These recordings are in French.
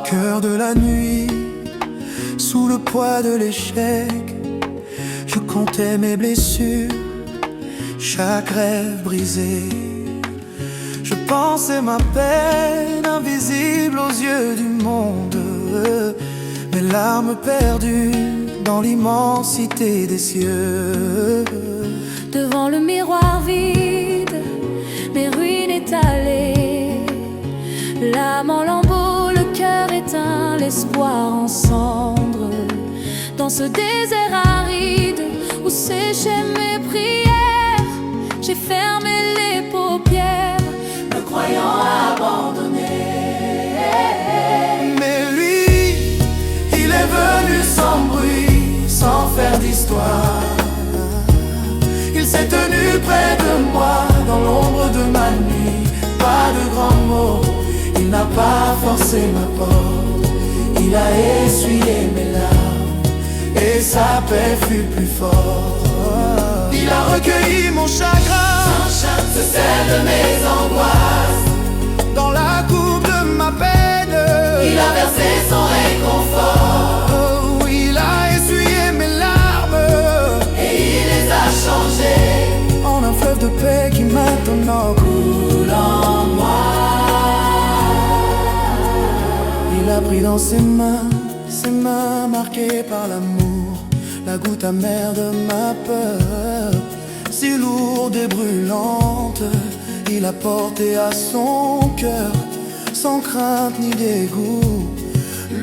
Cœur de la nuit, sous le poids de l'échec, je comptais mes blessures, chaque rêve brisé. Je pensais ma peine invisible aux yeux du monde, mes larmes perdues dans l'immensité des cieux. Devant le miroir vide, mes ruines étalées, l'âme en lambeaux, le cœur éteint, l'espoir en cendres. Dans ce désert aride où séchaient mes prières, j'ai fermé les paupières, me croyant abandonné. Mais lui, il est venu sans bruit, sans faire d'histoire. Il s'est tenu près de moi dans l'ombre de ma nuit. Pas de grands mots, il n'a pas forcé ma porte. Il a essuyé mes larmes et sa paix fut plus forte. Il a recueilli mon chagrin, Ce sel de mes angoisses, dans la coupe de ma peine. il a versé son réconfort, Oh, il a essuyé mes larmes et il les a changées en un fleuve de paix qui maintenant coule en moi. Il a pris dans ses mains marquées par l'amour, la goutte amère de ma peur, si lourde et brûlante. Il a porté à son cœur, sans crainte ni dégoût.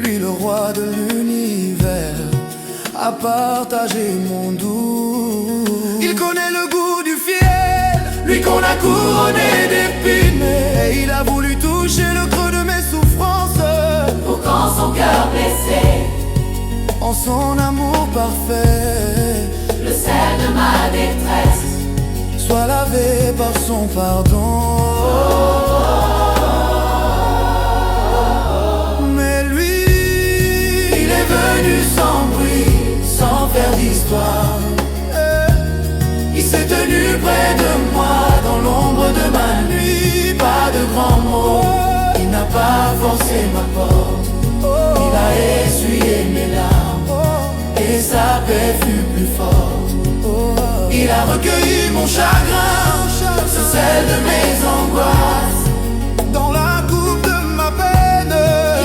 Lui, le roi de l'univers, a partagé mon doux. Il connaît le goût du fiel, lui qu'on a couronné d'épines. Et il a voulu toucher le creux de mes souffrances, Pour quand son cœur blessé, en son amour parfait, le sel de ma détresse, soit lavé par son pardon. Mais lui, il est venu sans bruit, sans faire d'histoire. Il s'est tenu près de moi dans l'ombre de ma nuit. Pas de grands mots, il n'a pas forcé ma porte. Il a essuyé mes larmes et sa paix fut plus forte. Il a recueilli mon chagrin, ce sel de mes angoisses, dans la coupe de ma peine.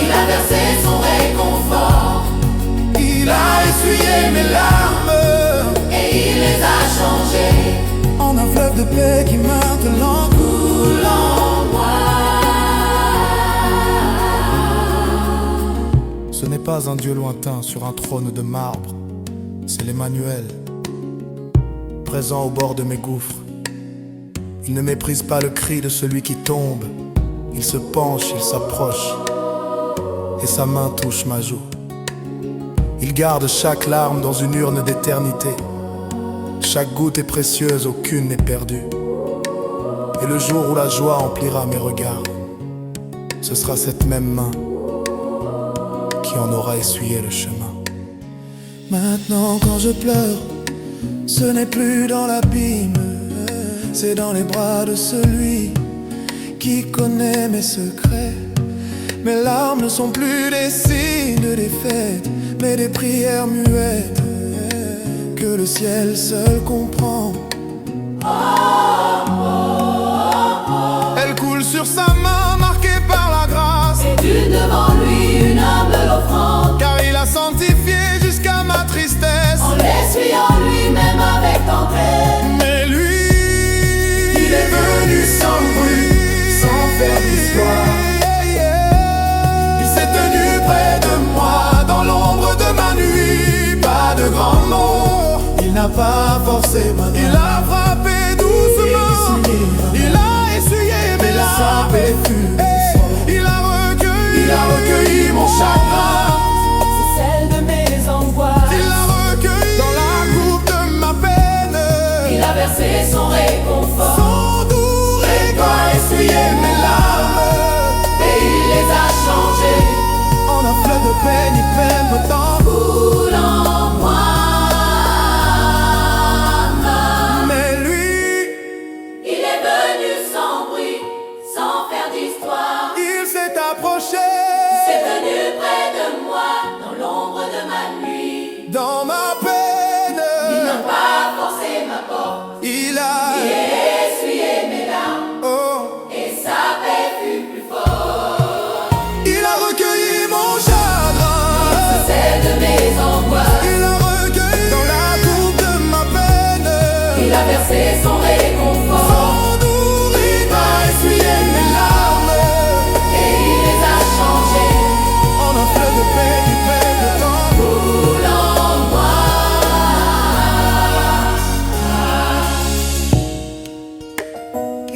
il a versé son réconfort, Il a essuyé mes larmes et il les a changées en un fleuve de paix qui maintenant coule en moi. Ce n'est pas un Dieu lointain sur un trône de marbre, c'est l'Emmanuel, présent au bord de mes gouffres. Il ne méprise pas le cri de celui qui tombe. Il se penche, il s'approche, et sa main touche ma joue. Il garde chaque larme dans une urne d'éternité. Chaque goutte est précieuse, aucune n'est perdue. Et le jour où la joie emplira mes regards, ce sera cette même main qui en aura essuyé le chemin. Maintenant quand je pleure, ce n'est plus dans l'abîme, c'est dans les bras de celui qui connaît mes secrets. Mes larmes ne sont plus des signes de défaite, mais des prières muettes que le ciel seul comprend. Elle coule sur sa main marquée par la grâce, Et d'une devant lui une humble offrande, car il a sanctifié jusqu'à ma tristesse. en l'essuyant lui-même avec tendresse. Mais lui, il est venu sans bruit, sans faire d'histoire. Il s'est tenu près de moi dans l'ombre de ma nuit. Pas de grands mots, il n'a pas forcé ma main. Il a frappé doucement, il a essuyé mes larmes. Il a recueilli mon chagrin. C'est celle de mes angoisses, Il a recueilli dans la coupe de ma peine. il a versé son réconfort, Son doux regard essuyé mes larmes, et il les a changées en un fleuve de paix ni peine autant. coule en moi. Mais lui,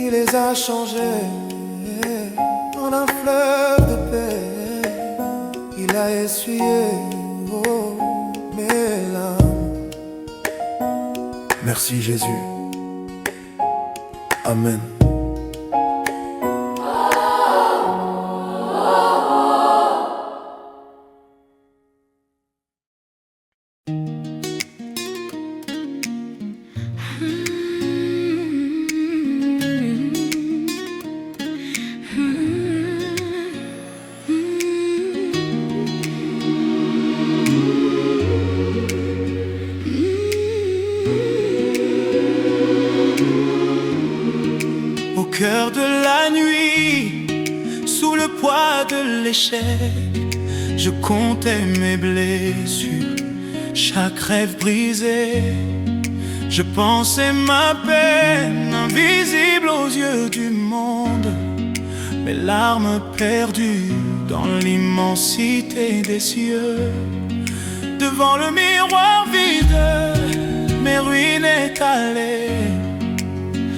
il les a changés en un fleuve de paix. Il a essuyé mes larmes. Merci Jésus. Amen. Au cœur de la nuit, sous le poids de l'échec, je comptais mes blessures, chaque rêve brisé. Je pensais ma peine invisible aux yeux du monde, mes larmes perdues dans l'immensité des cieux. Devant le miroir vide, mes ruines étalées,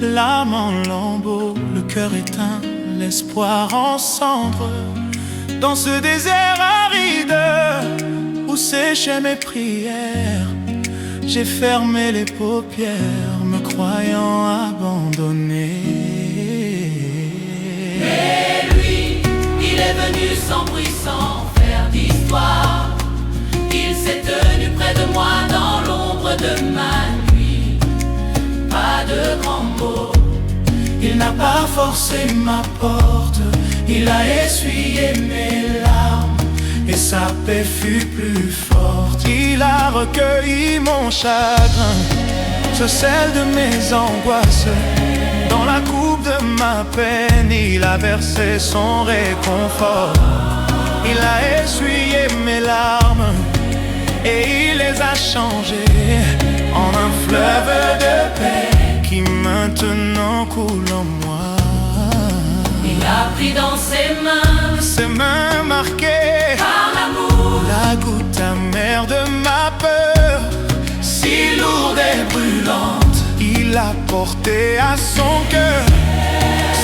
l'âme en lambeaux, le cœur éteint, l'espoir en cendres. Dans ce désert aride où séchaient mes prières, j'ai fermé les paupières, me croyant abandonné. Mais lui, il est venu sans bruit, sans faire d'histoire. Il s'est tenu près de moi dans l'ombre de ma nuit. Pas de grands mots, Il n'a pas forcé ma porte, il a essuyé mes larmes et sa paix fut plus forte. Il a recueilli mon chagrin, ce sel de mes angoisses. Dans la coupe de ma peine, il a versé son réconfort. Il a essuyé mes larmes et il les a changées en un fleuve de paix qui maintenant coule en moi. il a pris dans ses mains marquées par l'amour, la goutte amère de ma peur, si lourde et brûlante, il a porté à son cœur,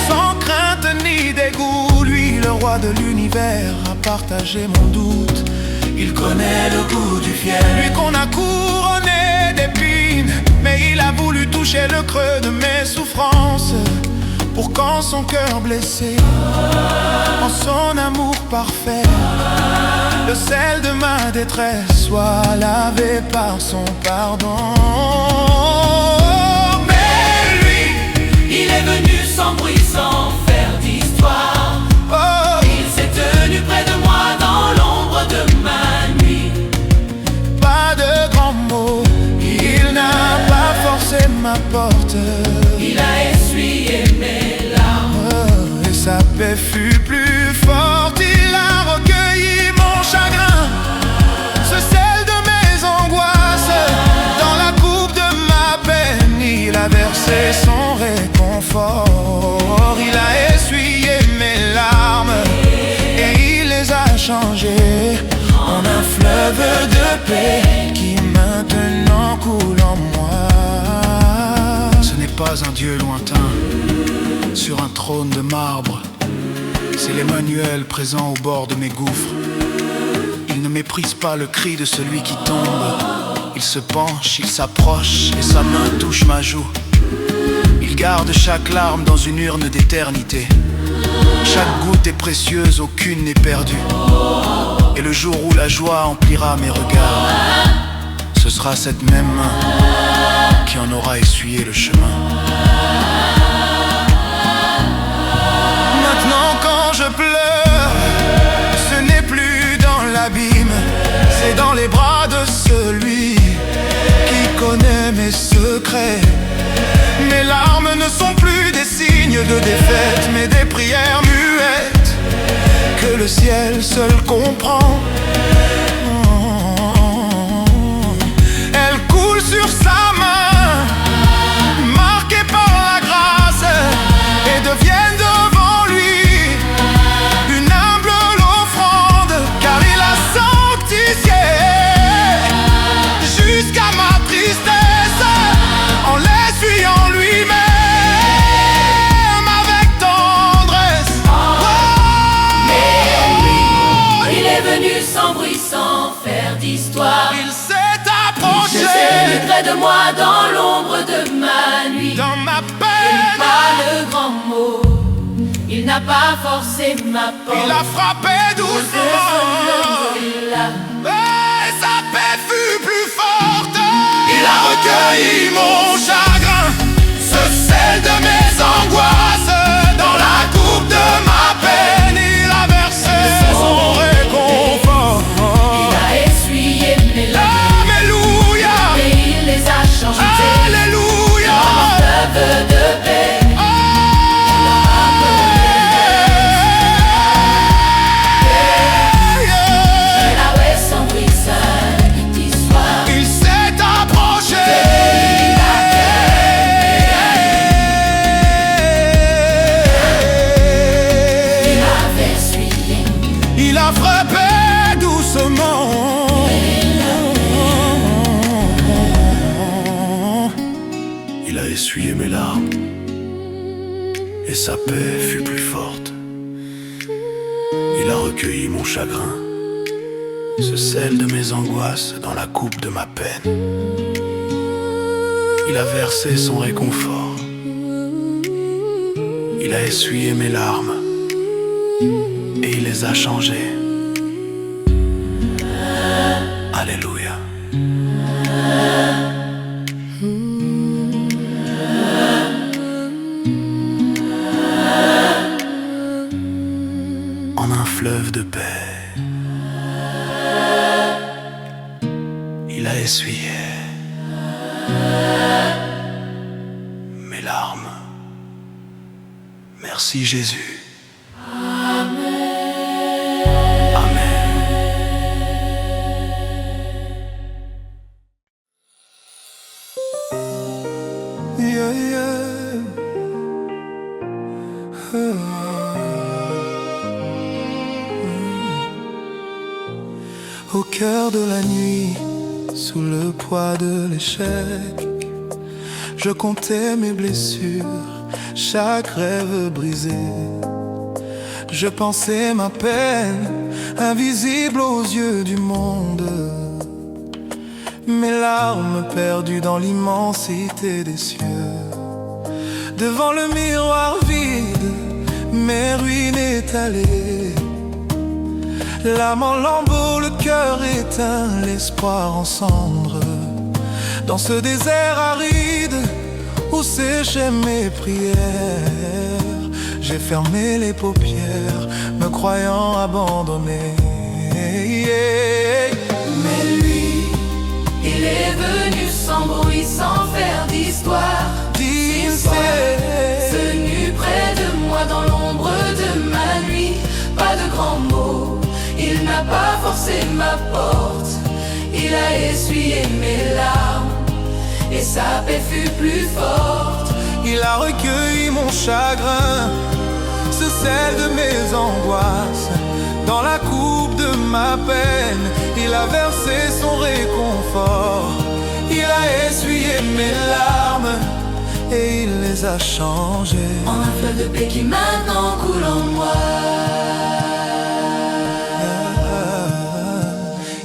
sans crainte ni dégoût. Lui, le roi de l'univers, a partagé mon doute. Il connaît le goût du fiel, lui qu'on a couronné d'épines, mais il a voulu toucher le creux de mes souffrances, pour qu'en son cœur blessé, en son amour parfait, le sel de ma détresse soit lavé par son pardon. mais lui, il est venu sans bruit, sans faire d'histoire. Oh, Il s'est tenu près de moi dans l'ombre de ma nuit. pas de grands mots, il n'a pas forcé ma porte. Il a essuyé mes larmes, Oh, et sa paix fut plus forte. Il a recueilli mon chagrin, ce sel de mes angoisses. Dans la coupe de ma peine, il a versé son réconfort. Il a essuyé mes larmes et il les a changées en un fleuve de paix qui maintenant coule en moi. Ce n'est pas un Dieu lointain sur un trône de marbre, c'est l'Emmanuel présent au bord de mes gouffres. Il ne méprise pas le cri de celui qui tombe. Il se penche, il s'approche et sa main touche ma joue. Il garde chaque larme dans une urne d'éternité. Chaque goutte est précieuse, aucune n'est perdue. Et le jour où la joie emplira mes regards, ce sera cette même main qui en aura essuyé le chemin. Maintenant quand je pleure, ce n'est plus dans l'abîme, c'est dans les bras de celui qui connaît mes secrets. Mes larmes ne sont plus des signes de défaite, mais des prières muettes que le ciel seul comprend. Elles coulent sur sa main, marquées par la grâce, et deviennent devant lui une humble offrande, car il a sanctifié jusqu'à ma tristesse en l'essuyant lui-même. près de moi dans l'ombre de ma nuit. Dans ma Il peine, n'eut pas le grand mot, il n'a pas forcé ma porte. il a frappé doucement, et sa paix fut plus forte. Il a recueilli mon chagrin, ce sel de mes angoisses. Dans la coupe de ma peine, il a versé son réconfort. Il a essuyé mes larmes, Alléluia, et il les a changées Alléluia. en fleuve de paix. Il a frappé doucement, Il a essuyé mes larmes, et sa paix fut plus forte. Il a recueilli mon chagrin, ce sel de mes angoisses dans la coupe de ma peine. Il a versé son réconfort, il a essuyé mes larmes, et il les a changées. Alléluia. En un fleuve de paix, il a essuyé mes larmes. Merci Jésus. yeah, yeah. Au cœur de la nuit, sous le poids de l'échec, je comptais mes blessures, chaque rêve brisé. Je pensais ma peine, invisible aux yeux du monde. Mes larmes perdues dans l'immensité des cieux. Devant le miroir vide, mes ruines étalées. L'âme en lambeaux, le cœur éteint, l'espoir en cendres. Dans ce désert aride où séchaient mes prières, j'ai fermé les paupières, me croyant abandonné. Mais lui, il est venu sans bruit, sans faire d'histoire. Venu près de moi dans l'ombre de ma nuit. Pas de grands mots, il n'a pas forcé ma porte. Il a essuyé mes larmes, et sa paix fut plus forte. Il a recueilli mon chagrin, ce sel de mes angoisses. Dans la coupe de ma peine, il a versé son réconfort. Il a essuyé mes larmes, et il les a changées en un fleuve de paix qui maintenant coule en moi.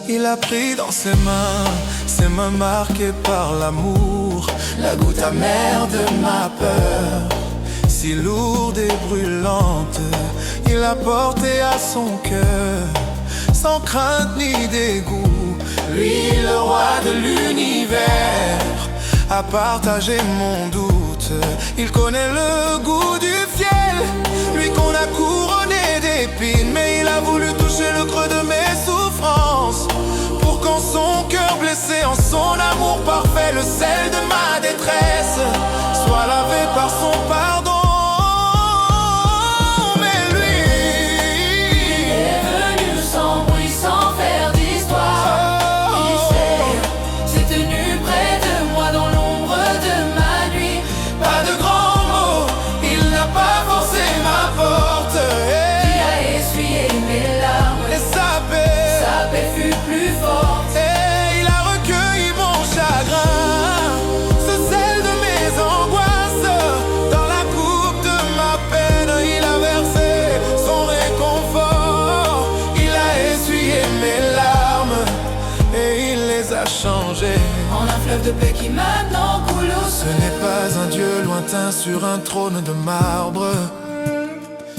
Il a pris dans ses mains marquées par l'amour, la goutte amère de ma peur, si lourde et brûlante, il l'a portée à son cœur, sans crainte ni dégoût. Lui, le roi de l'univers, a partagé mon doute. Il connaît le goût du fiel, lui qu'on a couronné d'épines. Mais il a voulu toucher le creux de mes souffrances, pour qu'en son cœur blessé, en son amour parfait, le sel de ma détresse soit lavé par son pardon. Dans la fleuve de paix qui maintenant coule au Ce n'est pas un Dieu lointain sur un trône de marbre.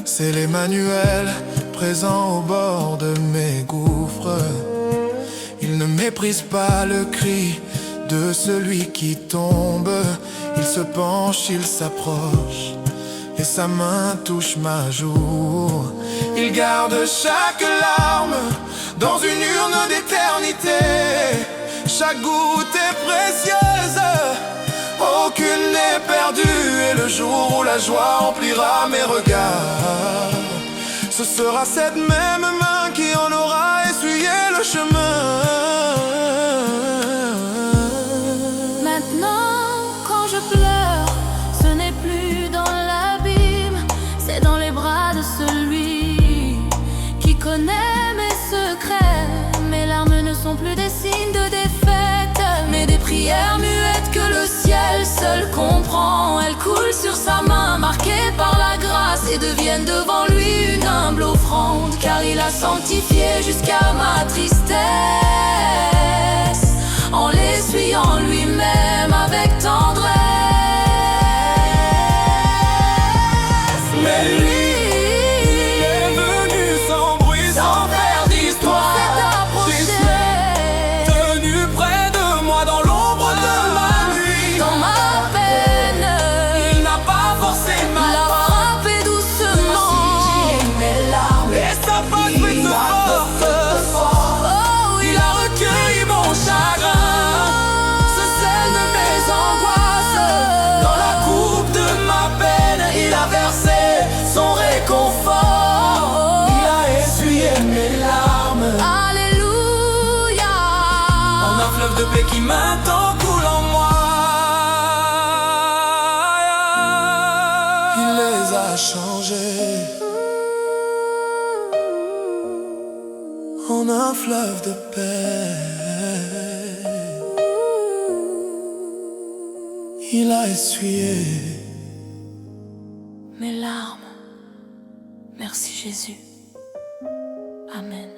C'est l'Emmanuel présent au bord de mes gouffres. Il ne méprise pas le cri de celui qui tombe. Il se penche, il s'approche et sa main touche ma joue. Il garde chaque larme dans une urne d'éternité. Chaque goutte est précieuse, aucune n'est perdue. Et le jour où la joie remplira mes regards, ce sera cette même main qui en aura essuyé le chemin. Maintenant, quand je pleure, ce n'est plus dans l'abîme, c'est dans les bras de celui qui connaît mes secrets. Mes larmes ne sont plus des signes de défaite, mais des prières muettes que le ciel seul comprend. Elles coulent sur sa main, marquées par la grâce, et deviennent devant lui une humble offrande, car il a sanctifié jusqu'à ma tristesse en l'essuyant lui-même avec tendresse. Mais lui est venu sans bruit, sans faire d'histoire, tenu près de moi dans l'ombre de ma nuit. Dans ma peine, il n'a pas forcé ma l'a frappé doucement, mes larmes et sa face plus forte. oh, Il a recueilli mon chagrin, ce sel de mes angoisses. Dans la coupe de ma peine, il a versé son réconfort. Il a essuyé mes larmes Alléluia. en un fleuve de paix qui maintenant coule en moi. Il les a changés en un fleuve de paix. Il a essuyé Mes larmes. Merci Jésus. Amen.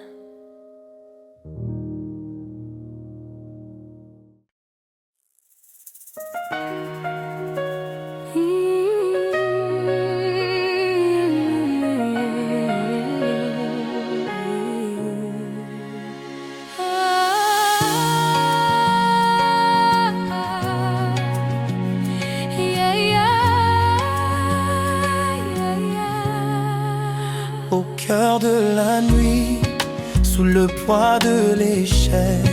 au cœur de la nuit, sous le poids de l'échec.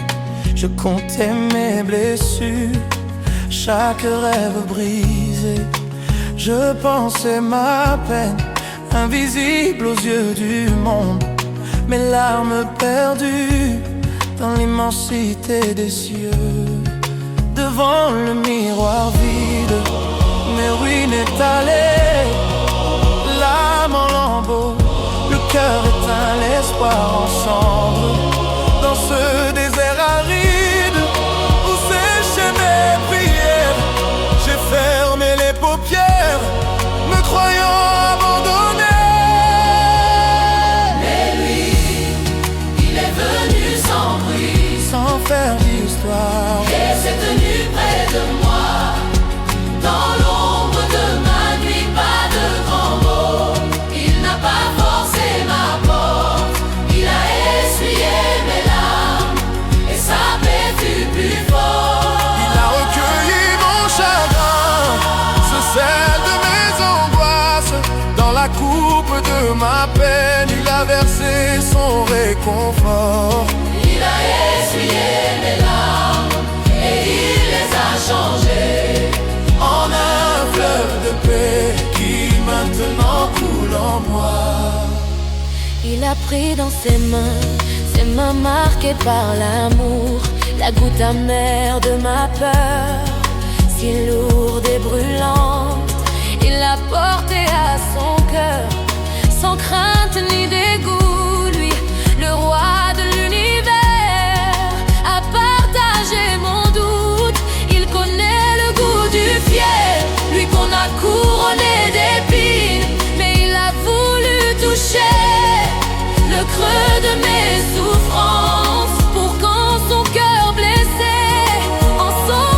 Je comptais mes blessures, chaque rêve brisé. Je pensais ma peine, invisible aux yeux du monde. Mes larmes perdues dans l'immensité des cieux. Devant le miroir vide, mes ruines étalées, l'âme en lambeaux, le cœur éteint, l'espoir en cendres. Dans ce désert aride où séchaient mes prières, j'ai fermé les paupières, me croyant abandonné. Mais lui, il est venu sans bruit, Sans faire d'histoire, et s'est tenu près de moi. Dans l'ombre de ma nuit, pas de grands mots. Il n'a pas forcé ma porte, il a essuyé mes larmes, et sa paix fut plus forte. il a recueilli mon chagrin, ce sel de mes angoisses. Dans la coupe de ma peine, il a versé son réconfort. Il a essuyé mes larmes, et il les a changées En un fleuve de paix qui maintenant coule en moi. Il a pris dans ses mains marquées par l'amour, la goutte amère de ma peur, si lourde et brûlante. Il l'a portée à son cœur, sans crainte ni dégoût. Lui, le roi de l'univers, a partagé mon doute. Il connaît le goût du fiel, lui qu'on a couronné d'épines, mais il a voulu toucher le creux de mes souffrances, pour qu'en son cœur blessé, en son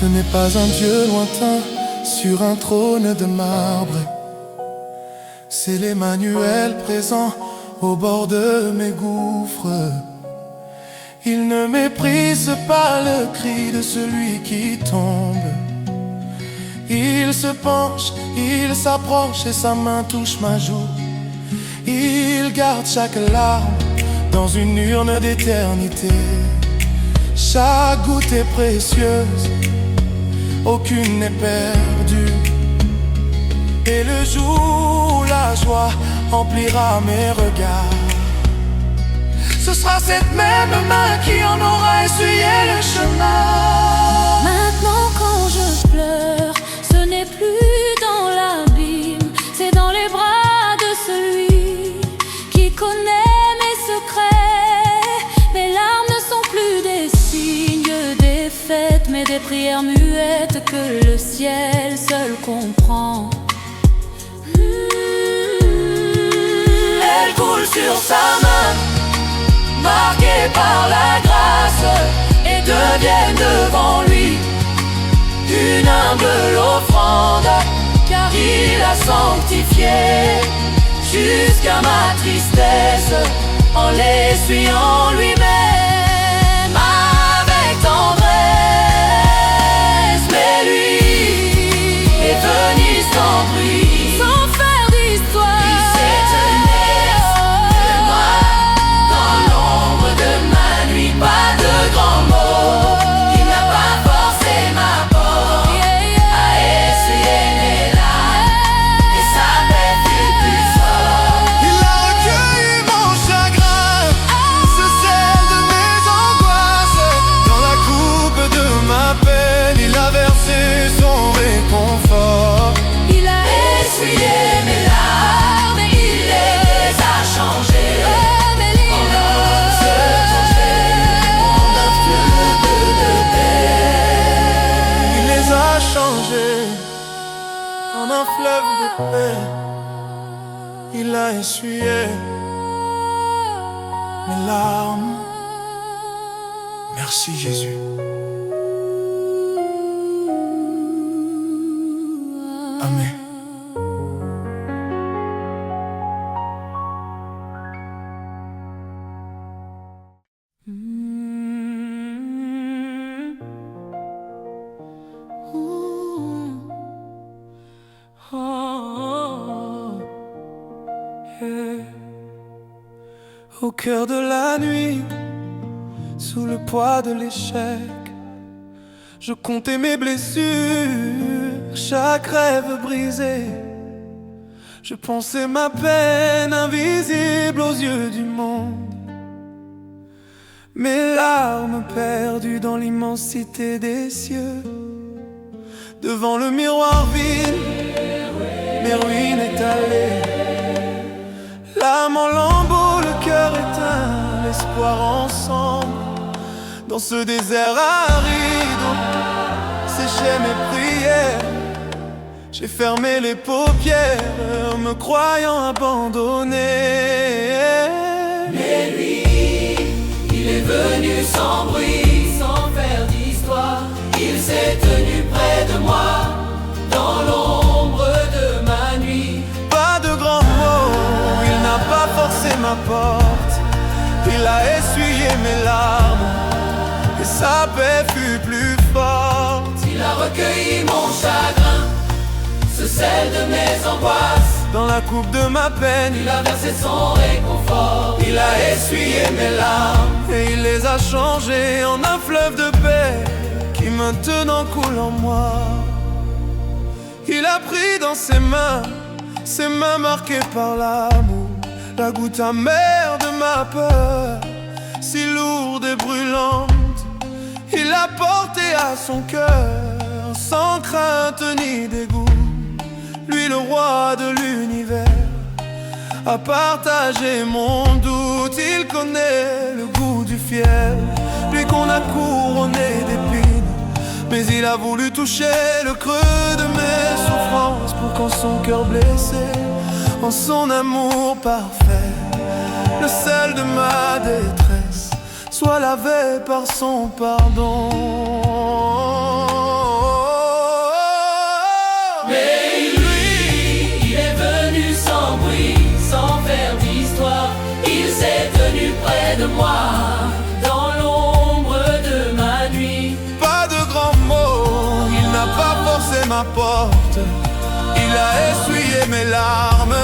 Ce n'est pas un Dieu lointain sur un trône de marbre. C'est l'Emmanuel présent au bord de mes gouffres. Il ne méprise pas le cri de celui qui tombe. Il se penche, il s'approche et sa main touche ma joue. Il garde chaque larme dans une urne d'éternité. Chaque goutte est précieuse, aucune n'est perdue. Et le jour où la joie emplira mes regards, ce sera cette même main qui en aura essuyé le chemin. Maintenant quand je pleure, ce n'est plus dans l'abîme, c'est dans les bras de celui qui connaît mes secrets. Mes larmes ne sont plus des signes défaites, mais des prières muettes que le ciel seul comprend. Elle coule sur sa main, marquée par la grâce, et devient devant lui une humble offrande, car il a sanctifié jusqu'à ma tristesse en l'essuyant lui-même avec tendresse. Mais lui est venu sans bruit, Sans faire d'histoire, il s'est tenu de moi dans l'ombre de ma nuit. Pas de grands mots, il n'a pas forcé ma porte à essuyer mes larmes, et sa paix fut plus forte. Il a recueilli mon chagrin, ce sel de mes angoisses. Dans la coupe de ma peine, il a versé son réconfort. Il a essuyé mes larmes et il les a changées en roses tangées, en un fleuve de paix. Il les a changés en un fleuve de paix. Il a essuyé mes larmes. Merci Jésus. Amen. Au cœur de la nuit, sous le poids de l'échec, je comptais mes blessures, chaque rêve brisé. Je pensais ma peine invisible aux yeux du monde. Mes larmes perdues dans l'immensité des cieux. Devant le miroir vide, mes ruines étalées. L'âme en lambeaux, le cœur éteint, l'espoir ensemble. Dans ce désert aride, séchaient mes prières. J'ai fermé les paupières, me croyant abandonné. Mais lui, il est venu sans bruit, sans faire d'histoire. Il s'est tenu près de moi, dans l'ombre de ma nuit. Pas de grands mots, il n'a pas forcé ma porte. Il a essuyé mes larmes, et sa paix fut plus forte. Il a recueilli mon chagrin, ce sel de mes angoisses. Dans la coupe de ma peine, Il a versé son réconfort. il a essuyé mes larmes, et il les a changées en un fleuve de paix qui maintenant coule en moi. Il a pris dans ses mains marquées par l'amour, la goutte amère de ma peur, si lourde et brûlante. Il l'a portée à son cœur, sans crainte ni dégoût. Lui le roi de l'univers a partagé mon doute. Il connaît le goût du fiel, lui qu'on a couronné d'épines. Mais il a voulu toucher le creux de mes souffrances, pour qu'en son cœur blessé, en son amour parfait, le sel de ma détresse soit lavé par son pardon. de moi, dans l'ombre de ma nuit. Pas de grands mots, il n'a pas forcé ma porte. Il a essuyé mes larmes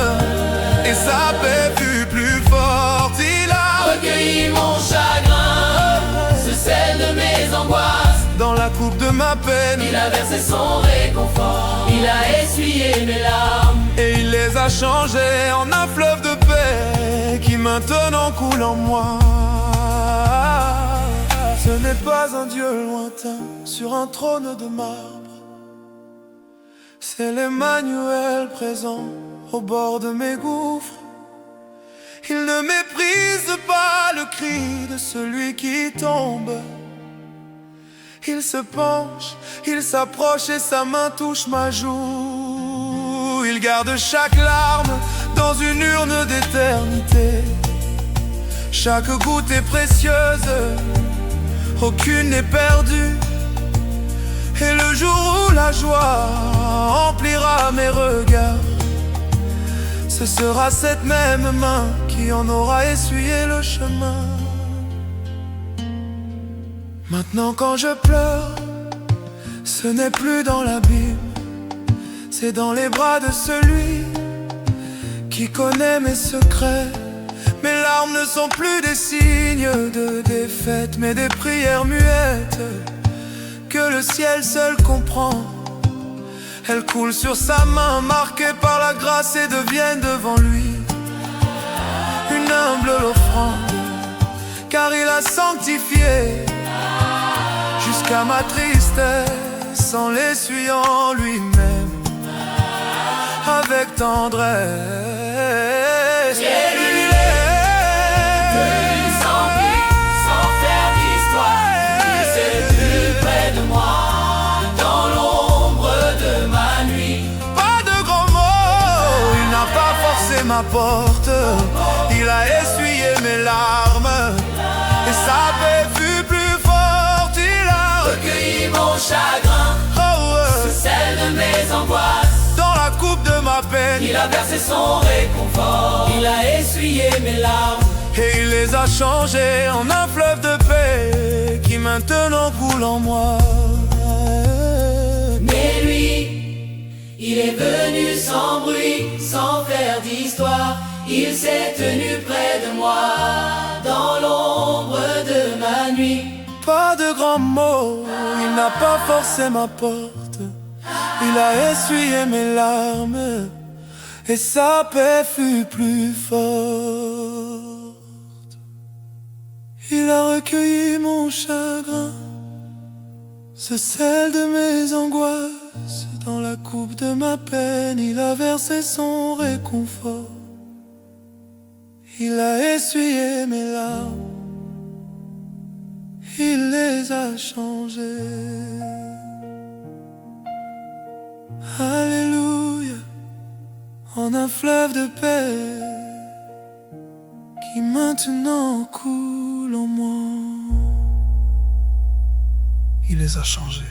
et sa paix fut plus forte. Il a recueilli mon chagrin, ce sel de mes angoisses. Dans la coupe de ma peine, il a versé son réconfort. Il a essuyé mes larmes et il les a changées en un fleuve de paix qui maintenant coule en moi. Ce n'est pas un Dieu lointain sur un trône de marbre, c'est l'Emmanuel présent au bord de mes gouffres. Il ne méprise pas le cri de celui qui tombe. Il se penche, il s'approche et sa main touche ma joue. Il garde chaque larme dans une urne d'éternité. Chaque goutte est précieuse, aucune n'est perdue. Et le jour où la joie emplira mes regards, ce sera cette même main qui en aura essuyé le chemin. Maintenant quand je pleure, ce n'est plus dans l'abîme, c'est dans les bras de celui qui connaît mes secrets. Mes larmes ne sont plus des signes de défaite, mais des prières muettes que le ciel seul comprend. Elles coulent sur sa main, marquées par la grâce, et deviennent devant lui une humble offrande, car il a sanctifié jusqu'à ma tristesse en l'essuyant lui-même avec tendresse. Et lui est venu sans bruit, sans faire d'histoire. Il s'est tenu près de moi dans l'ombre de ma nuit. Pas de grands mots, il n'a pas forcé ma porte. Il a essuyé mes larmes et sa paix fut plus forte. Il a recueilli mon chagrin, ce sel de mes angoisses. Dans la coupe de ma peine, il a versé son réconfort. Il a essuyé mes larmes et il les a changées en un fleuve de paix qui maintenant coule en moi. Mais lui, il est venu sans bruit, sans faire d'histoire. Il s'est tenu près de moi dans l'ombre de ma nuit. Pas de grands mots, il n'a pas forcé ma porte. Il a essuyé mes larmes et sa paix fut plus forte. Il a recueilli mon chagrin, ce sel de mes angoisses. Dans la coupe de ma peine, il a versé son réconfort. Il a essuyé mes larmes, il les a changées. Alléluia, en un fleuve de paix qui maintenant coule en moi. Il les a changés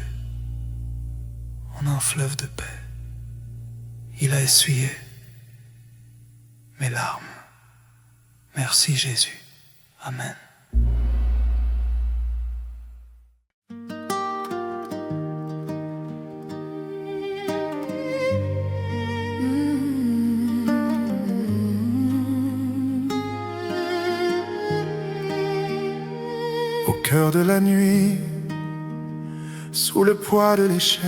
en un fleuve de paix. Il a essuyé mes larmes. Merci Jésus. Amen. Au cœur de la nuit, sous le poids de l'échec,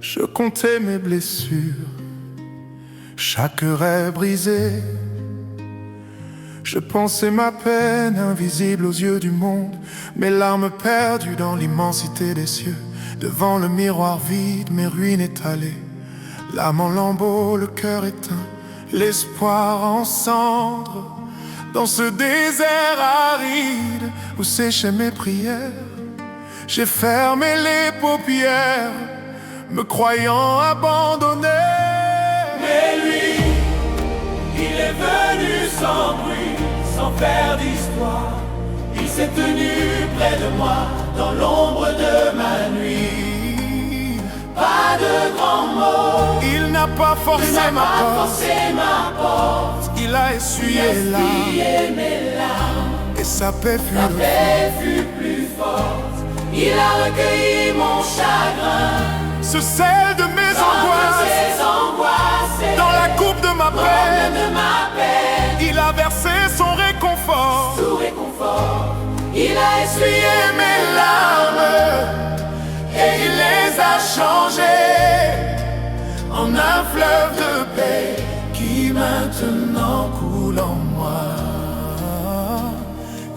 je comptais mes blessures, chaque rêve brisé. Je pensais ma peine invisible aux yeux du monde, mes larmes perdues dans l'immensité des cieux. Devant le miroir vide, mes ruines étalées, l'âme en lambeaux, le cœur éteint, l'espoir en cendres. Dans ce désert aride où séchaient mes prières, j'ai fermé les paupières, me croyant abandonné. Mais lui, il est venu sans bruit, sans faire d'histoire. Il s'est tenu près de moi dans l'ombre de ma nuit. Pas de grands mots, Il n'a pas forcé ma porte. forcé ma porte. Il il a essuyé mes larmes, et sa paix fut sa paix fut plus forte. Il a recueilli mon chagrin, ce sel de mes angoisses, dans la coupe de ma peine, il a versé son réconfort. Il a essuyé mes larmes et il les a changées en un fleuve de paix qui maintenant coule en moi.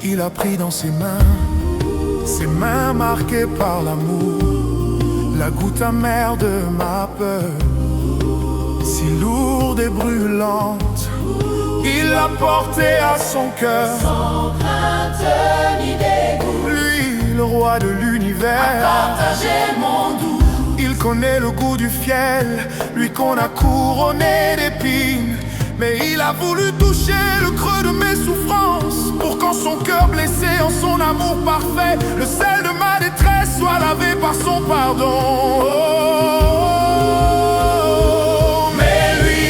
Il a pris dans ses mains marquées par l'amour, la goutte amère de ma peur, si lourde et brûlante, il l'a portée à son cœur. sans crainte ni dégoût, Lui, le roi de l'univers, partagez mon doux. il connaît le goût du fiel, lui qu'on a couronné d'épines. Mais il a voulu toucher le creux de mes souffrances, pour qu'en son cœur blessé, en son amour parfait, le sel de ma détresse soit lavé par son pardon. Mais lui,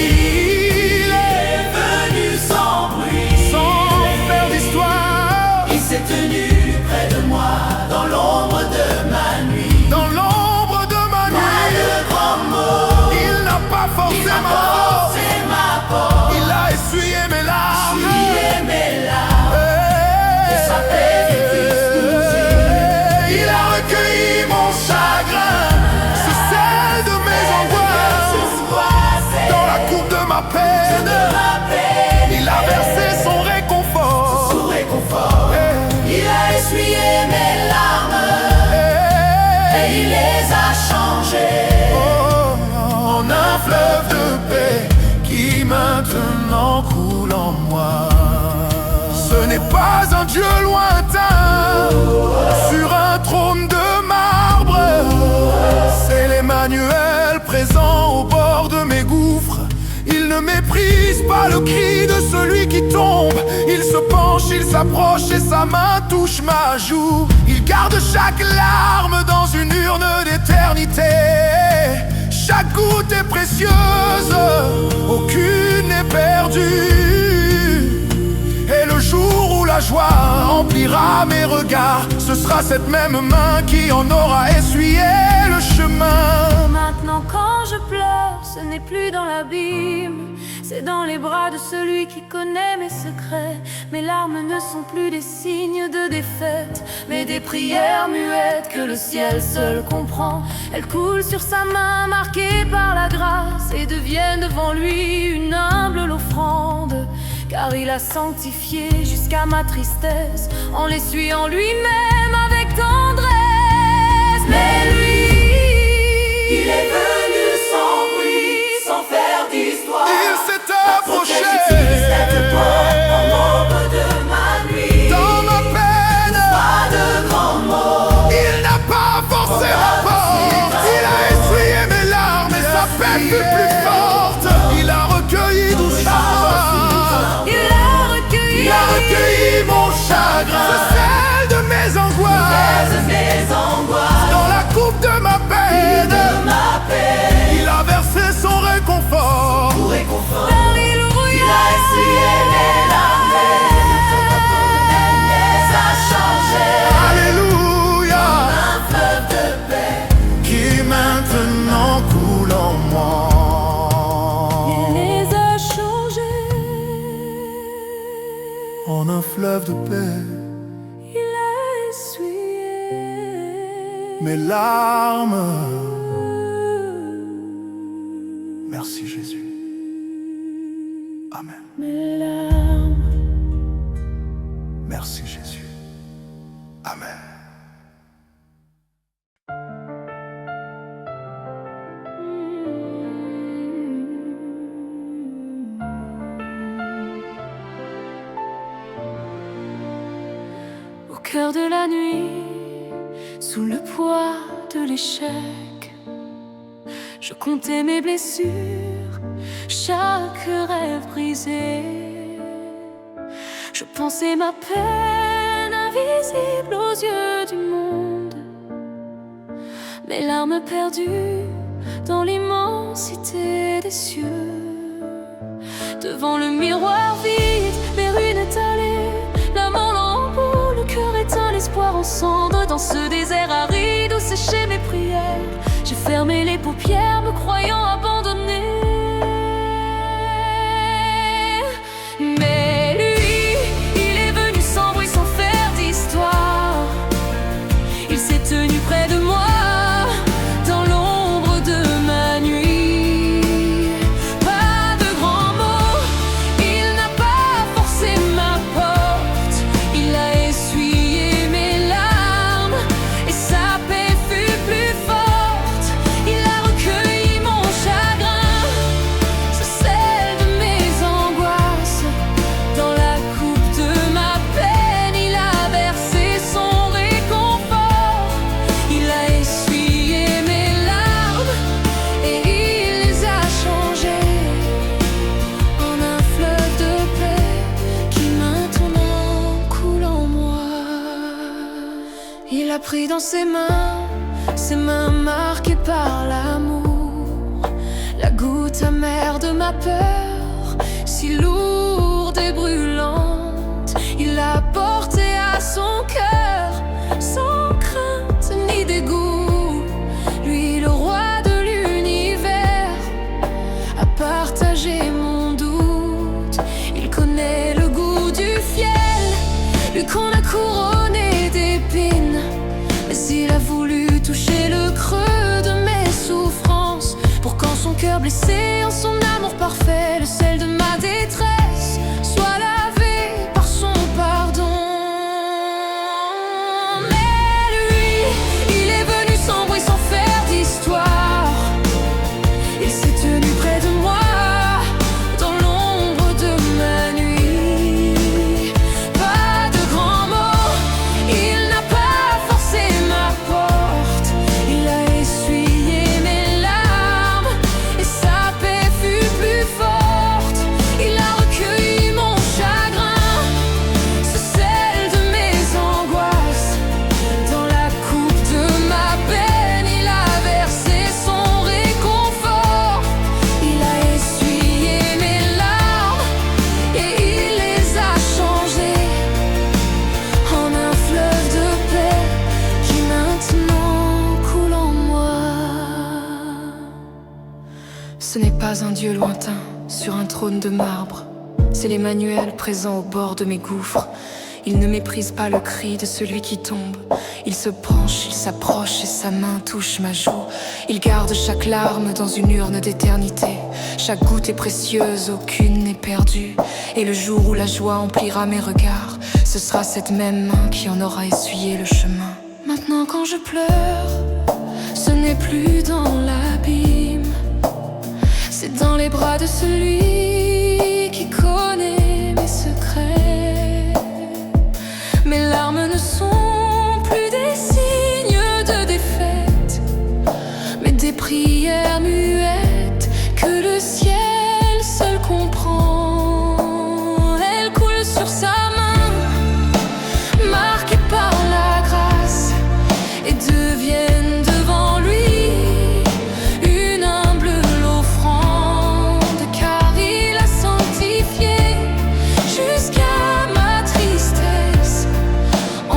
il est Venu sans bruit, sans faire d'histoire, il s'est tenu près de moi dans l'ombre de ma nuit. dans l'ombre de ma nuit. De grands mots, Il n'a pas forcé ma force, c'est ma porte, il a essuyé mes larmes. mes larmes, sa paix Il a recueilli mon chagrin, ce sel de mes angoisses, dans la coupe de ma peine, il a versé son réconfort. Il a essuyé mes larmes et il les a changées En un fleuve de paix qui maintenant coule en moi. Ce n'est pas un Dieu lointain sur un trône de marbre, c'est l'Emmanuel présent au bord de mes gouffres. Il ne méprise pas le cri de celui qui tombe, il se penche, il s'approche et sa main touche ma joue. Il garde chaque larme dans une urne d'éternité. Chaque goutte est précieuse, aucune n'est perdue. Et le jour où la joie emplira mes regards, ce sera cette même main qui en aura essuyé le chemin. Maintenant quand je pleure, ce n'est plus dans l'abîme, c'est dans les bras de celui qui connaît mes secrets. Mes larmes ne sont plus des signes de défaite, mais des prières muettes que le ciel seul comprend. Elles coulent sur sa main marquée par la grâce et deviennent devant lui une humble offrande. Car il a sanctifié jusqu'à ma tristesse en l'essuyant lui-même avec tendresse. Mais lui, Il est venu sans bruit, sans faire d'histoire. Il s'est approché Cette porte dans l'ombre de ma nuit. dans ma peine. Pas de grands mots, Il n'a pas forcé ma porte, il a essuyé mes larmes et sa peine fut plus forte. Il a recueilli doucement, il a recueilli mon chagrin, le sel de mes angoisses, dans la coupe de ma peine, il a versé son réconfort. il a essuyé mes larmes, les a changées Alléluia, un fleuve de paix. qui maintenant coule en moi. il les a changés. En un fleuve de paix, Il a essuyé mes larmes. Merci Jésus. Amen. mes larmes. Merci Jésus. Amen. Au cœur de la nuit, sous le poids de l'échec, je comptais mes blessures, chaque rêve brisé. Je pensais ma peine invisible aux yeux du monde, mes larmes perdues dans l'immensité des cieux. devant le miroir vide, mes ruines étalées, l'âme en lambeaux, le cœur éteint, l'espoir en cendres. Dans ce désert aride où séchaient mes prières, j'ai fermé les paupières, me croyant abandonné. Mais lui, il est venu sans bruit, sans faire d'histoire. Il s'est tenu près de moi, dans l'ombre de ma nuit. Pas de grands mots, il n'a pas forcé ma porte. Il a essuyé mes larmes et sa paix fut plus forte. Il a recueilli mon chagrin, sous celle de mes angoisses. Dans la coupe de ma peine, il a versé son réconfort. Il a essuyé mes larmes et il les a changées en un fleuve de paix qui maintenant coule en moi. Il a pris dans ses mains marquées par l'amour, la goutte amère de ma peur, si lourde et brûlante. Il l'a portée à son cœur, sans crainte ni dégoût. Lui, le roi de l'univers, a partagé mon doute. Il connaît le goût du fiel, lui qu'on a couronné d'épines. Mais il a voulu toucher le creux de mes souffrances, pour qu'en son cœur blessé, en son amour parfait, le sel de ma détresse soit lavé par son pardon. Mais lui, il est venu sans bruit, sans faire d'histoire. Il s'est tenu près de moi, dans l'ombre de ma nuit. Pas de grands mots, il n'a pas forcé ma porte. Il a essuyé mes larmes et sa paix fut plus forte. Il a recueilli mon chagrin, sous celle de mes angoisses. Dans la coupe de ma peine, il a versé son réconfort. Il a essuyé mes larmes et il les a changées en un fleuve de paix qui maintenant coule en moi. Ce n'est pas un Dieu lointain sur un trône de marbre, c'est l'Emmanuel présent au bord de mes gouffres. Il ne méprise pas le cri de celui qui tombe. Il se penche, il s'approche et sa main touche ma joue. Il garde chaque larme dans une urne d'éternité. Chaque goutte est précieuse, aucune n'est perdue. Et le jour où la joie emplira mes regards, ce sera cette même main qui en aura essuyé le chemin. Maintenant quand je pleure, ce n'est plus dans l'abîme, c'est dans les bras de celui qui connaît mes secrets. Mes larmes ne sont plus des signes de défaite, mais des prières muettes que le ciel seul comprend. Elles coulent sur sa main, marquées par la grâce, et deviennent devant lui une humble offrande, car il a sanctifié jusqu'à ma tristesse en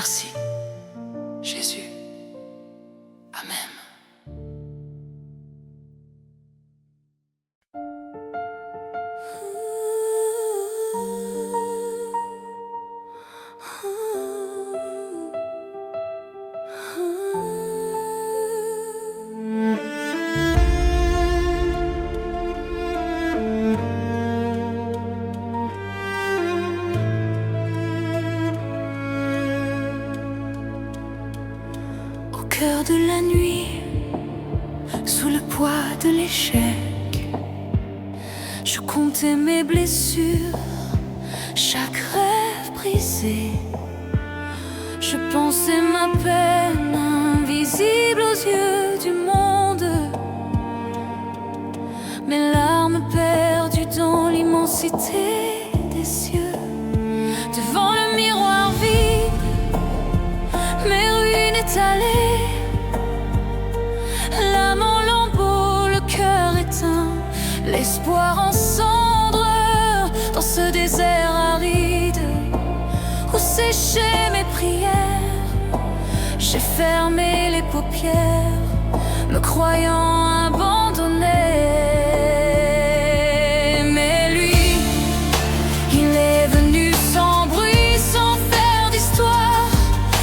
Merci, Jésus. Amen. Au cœur de la nuit, sous le poids de l'échec, je comptais mes blessures, chaque rêve brisé. Je pensais ma peine invisible aux yeux du monde, mes larmes perdues dans l'immensité des cieux. Devant le miroir vide, mes ruines étalées, l'âme en lambeaux, le cœur éteint, l'espoir en cendres. Dans ce désert aride où séchaient mes prières, j'ai fermé les paupières, me croyant abandonné. Mais lui, il est venu sans bruit, sans faire d'histoire.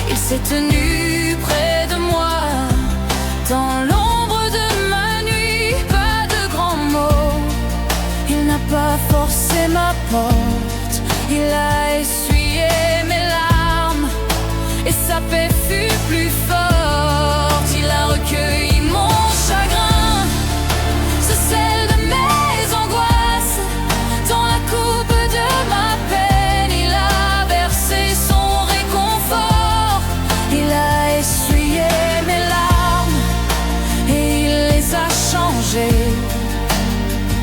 Il s'est tenu près de moi, dans l'ombre de ma nuit. Pas de grands mots, il n'a pas forcé ma porte. Il a essuyé mes larmes et sa paix fut plus forte. Il a recueilli mon chagrin, ce sel de mes angoisses. Dans la coupe de ma peine, il a versé son réconfort. Il a essuyé mes larmes et il les a changées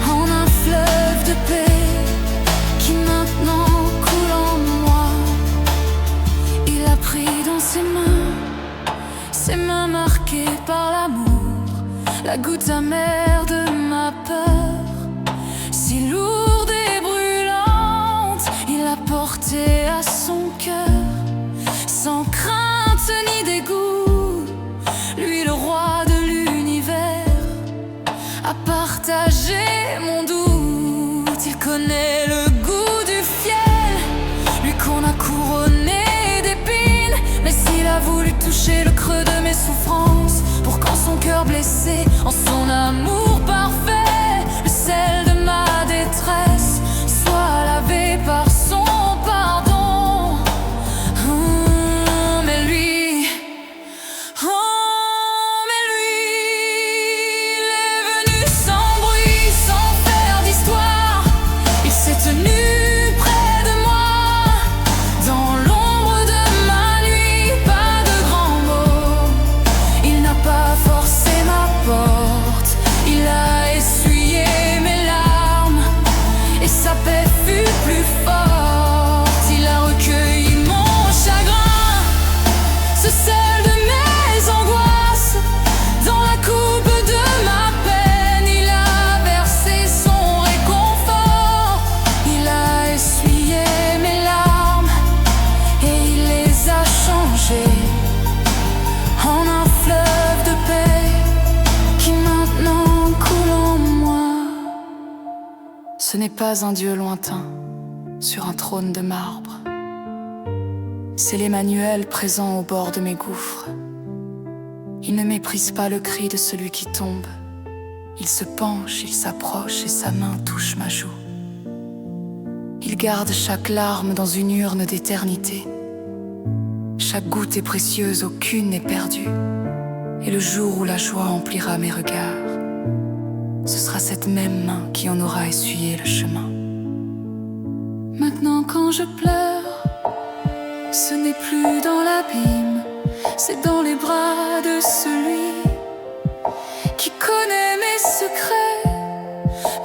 en un fleuve de paix qui maintenant coule en moi. Il a pris dans ses mains marquées par l'amour, la goutte amère de ma peur, si lourde et brûlante. Il a porté à son cœur, sans crainte ni dégoût, lui le roi de l'univers, a partagé mon doute. Il connaît le goût du fiel, lui qu'on a couronné d'épines. Mais s'il a voulu toucher le creux de mes souffrances, pour qu'en son cœur blessé, en son amour parfait, le sel de ma détresse soit lavé par son pardon. Mais lui, il est venu sans bruit, sans faire d'histoire. Il s'est tenu près de moi, dans l'ombre de ma nuit. Pas de grands mots, il n'a pas forcé ma porte. Il a essuyé mes larmes et sa paix fut plus forte. Il a recueilli mon chagrin, ce sel de mes angoisses. Dans la coupe de ma peine, il a versé son réconfort. Il a essuyé mes larmes et il les a changées en un fleuve de paix qui maintenant coule en moi. Ce n'est pas un Dieu lointain sur un trône de marbre, c'est l'Emmanuel présent au bord de mes gouffres. Il ne méprise pas le cri de celui qui tombe. Il se penche, il s'approche et sa main touche ma joue. Il garde chaque larme dans une urne d'éternité. Chaque goutte est précieuse, aucune n'est perdue. Et le jour où la joie emplira mes regards, ce sera cette même main qui en aura essuyé le chemin. Maintenant quand je pleure, ce n'est plus dans l'abîme, c'est dans les bras de celui qui connaît mes secrets.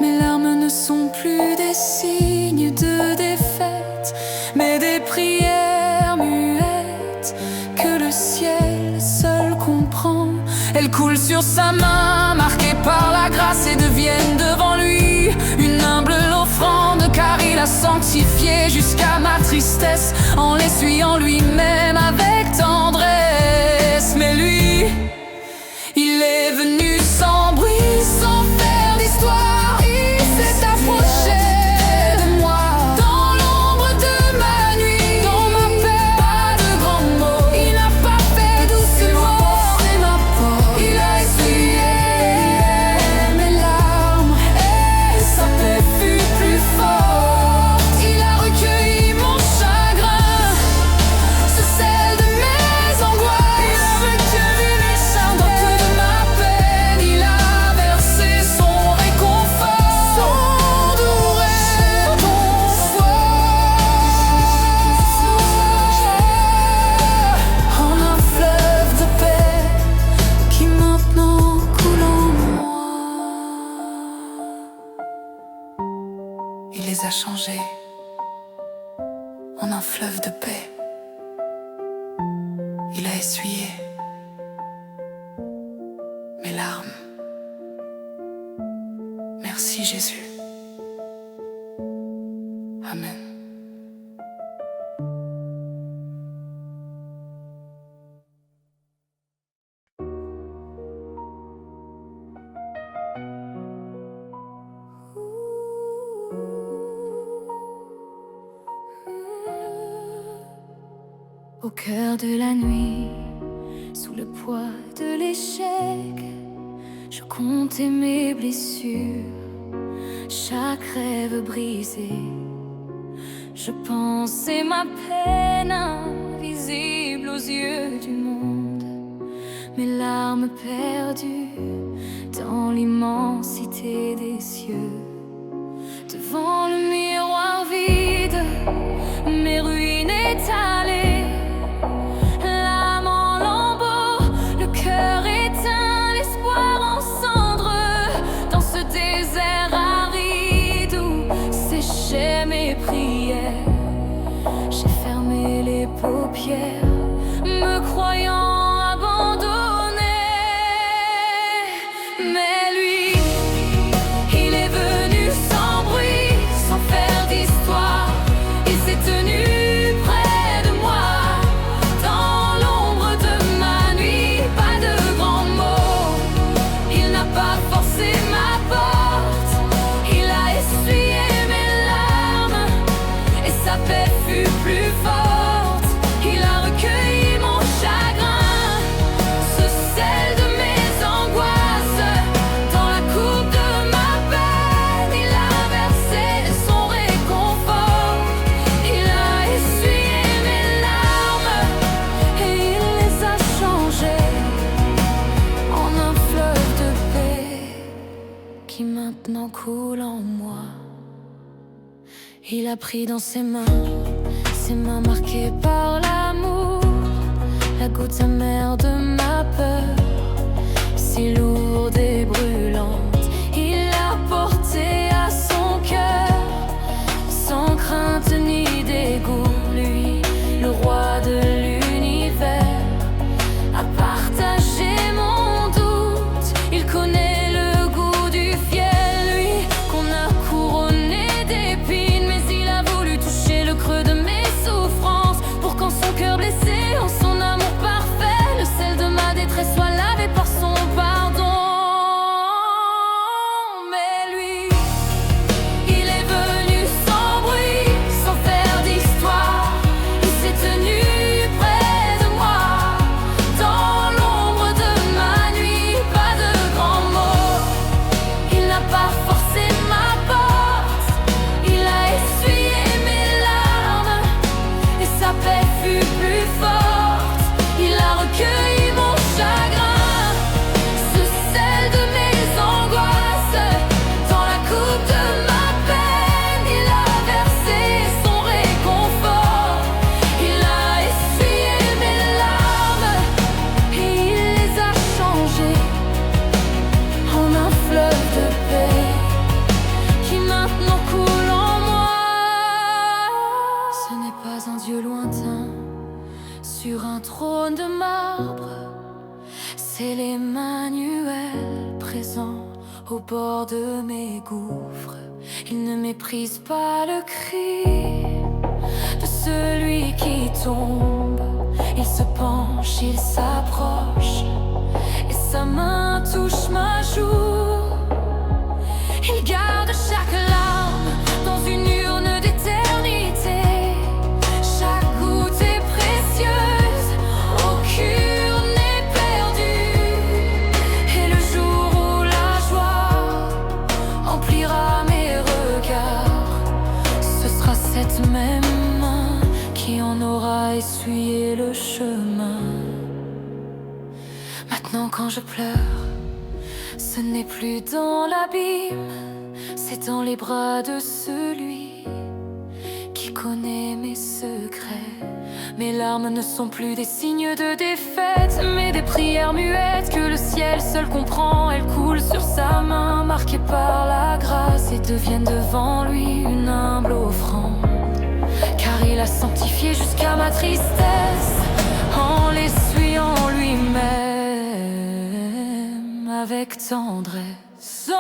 Mes larmes ne sont plus des signes de défaite, mais des prières muettes que le ciel seul comprend. Elles coulent sur sa main, marquées par la grâce, et deviennent devant lui une humble offrande, car il a sanctifié jusqu'à ma tristesse en l'essuyant lui-même avec il les a changés en un fleuve de paix. Il a essuyé mes larmes. Merci Jésus. Amen. Au cœur de la nuit, sous le poids de l'échec, je comptais mes blessures, chaque rêve brisé. Je pensais ma peine invisible aux yeux du monde, mes larmes perdues dans l'immensité des cieux. Devant le miroir vide, mes ruines étalées, l'âme en lambeaux, le cœur éteint, l'espoir en cendres. Dans ce désert aride où séchaient mes prières, j'ai fermé les paupières, me croyant abandonnée. Mais lui, il est venu sans bruit, sans faire d'histoire. Il s'est tenu près de moi, dans l'ombre de ma nuit. Pas de grands mots, il n'a pas forcé ma porte. Il a essuyé mes larmes, et sa paix fut plus forte. Il a recueilli mon chagrin, ce sel de mes angoisses. Dans la coupe de ma peine, il a versé son réconfort. Il a essuyé mes larmes, et il les a changées en un fleuve de paix qui maintenant coule en moi. Il a pris dans ses mains marquées par l'amour, la goutte amère de ma peur, si lourde et brûlante. Il l'a portée à son cœur, sans crainte ni dégoût. Lui, le roi de l'univers, a partagé mon doute. Il connaît le goût du fiel, lui qu'on a couronné d'épines. Mais il a voulu toucher le creux de mes souffrances, pour qu'en son cœur blessé, en son amour parfait, le sel de ma détresse soit lavé par son pardon. Mais lui, il est venu sans bruit, sans faire d'histoire. Il s'est tenu près de moi, dans l'ombre de ma nuit. Pas de grands mots, il n'a pas forcé ma porte. Il a essuyé mes larmes, et sa paix fut plus forte. Il a recueilli mon chagrin, ce sel de mes angoisses. Dans la coupe de ma peine, il a versé son réconfort. Il a essuyé mes larmes, et il les a changées en un fleuve de paix qui maintenant coule en moi. Ce n'est pas un Dieu lointain sur un trône de marbre, c'est l'Emmanuel présent au bord de mes gouffres. Il ne méprise pas le cri de celui qui tombe. Il se penche, il s'approche, et sa main touche ma joue. Il garde chaque larme dans une urne d'éternité. Chaque goutte est précieuse, aucune n'est perdue. Et le jour où la joie emplira mes regards, ce sera cette même main qui en aura essuyé le chemin. Maintenant quand je pleure, ce n'est plus dans l'abîme, c'est dans les bras de celui qui connaît mes secrets. Mes larmes ne sont plus des signes de défaite, mais des prières muettes que le ciel seul comprend. Elles coulent sur sa main, marquées par la grâce, et deviennent devant lui une humble offrande. Car il a sanctifié jusqu'à ma tristesse, en l'essuyant lui-même avec tendresse.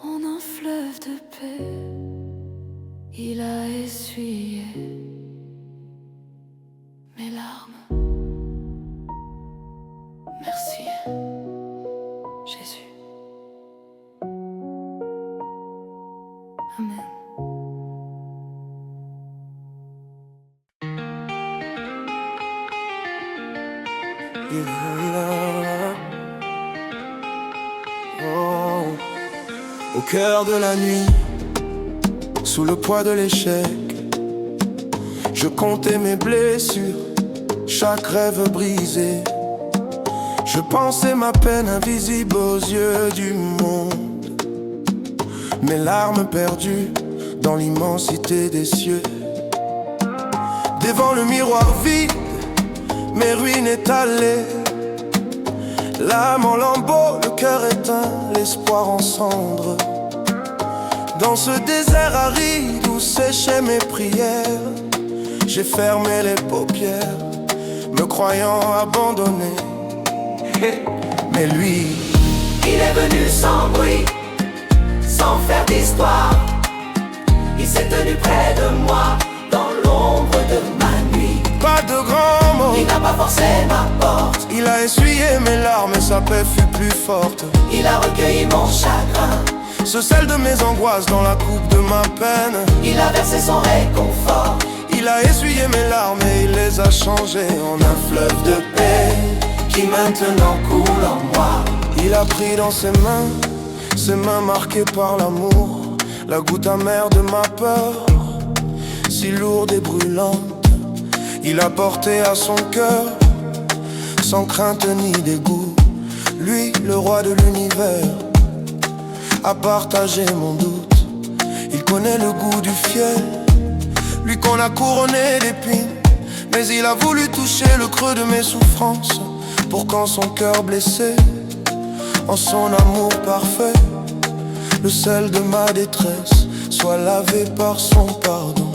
En un fleuve de paix, il a essuyé mes larmes. Merci, Jésus. Amen. Au cœur de la nuit, sous le poids de l'échec, je comptais mes blessures, chaque rêve brisé. Je pensais ma peine invisible aux yeux du monde, mes larmes perdues dans l'immensité des cieux. Devant le miroir vide, mes ruines étalées, l'âme en lambeaux, le cœur éteint, l'espoir en cendres. Dans ce désert aride où séchaient mes prières, j'ai fermé les paupières, me croyant abandonné. Mais lui, il est venu sans bruit, sans faire d'histoire. Il s'est tenu près de moi, dans l'ombre de ma nuit. Pas de grands mots, il n'a pas forcé ma porte. Il a essuyé mes larmes et sa paix fut plus forte. Il a recueilli mon chagrin, ce sel de mes angoisses dans la coupe de ma peine. il a versé son réconfort. Il a essuyé mes larmes et il les a changées en un fleuve de paix Qui maintenant coule en moi. Il a pris dans ses mains marquées par l'amour, la goutte amère de ma peur, si lourde et brûlante. Il a porté à son cœur, sans crainte ni dégoût. Lui, le roi de l'univers, a partagé mon doute. Il connaît le goût du fiel, lui qu'on a couronné d'épines. Mais il a voulu toucher le creux de mes souffrances, pour qu'en son cœur blessé, en son amour parfait, le sel de ma détresse soit lavé par son pardon.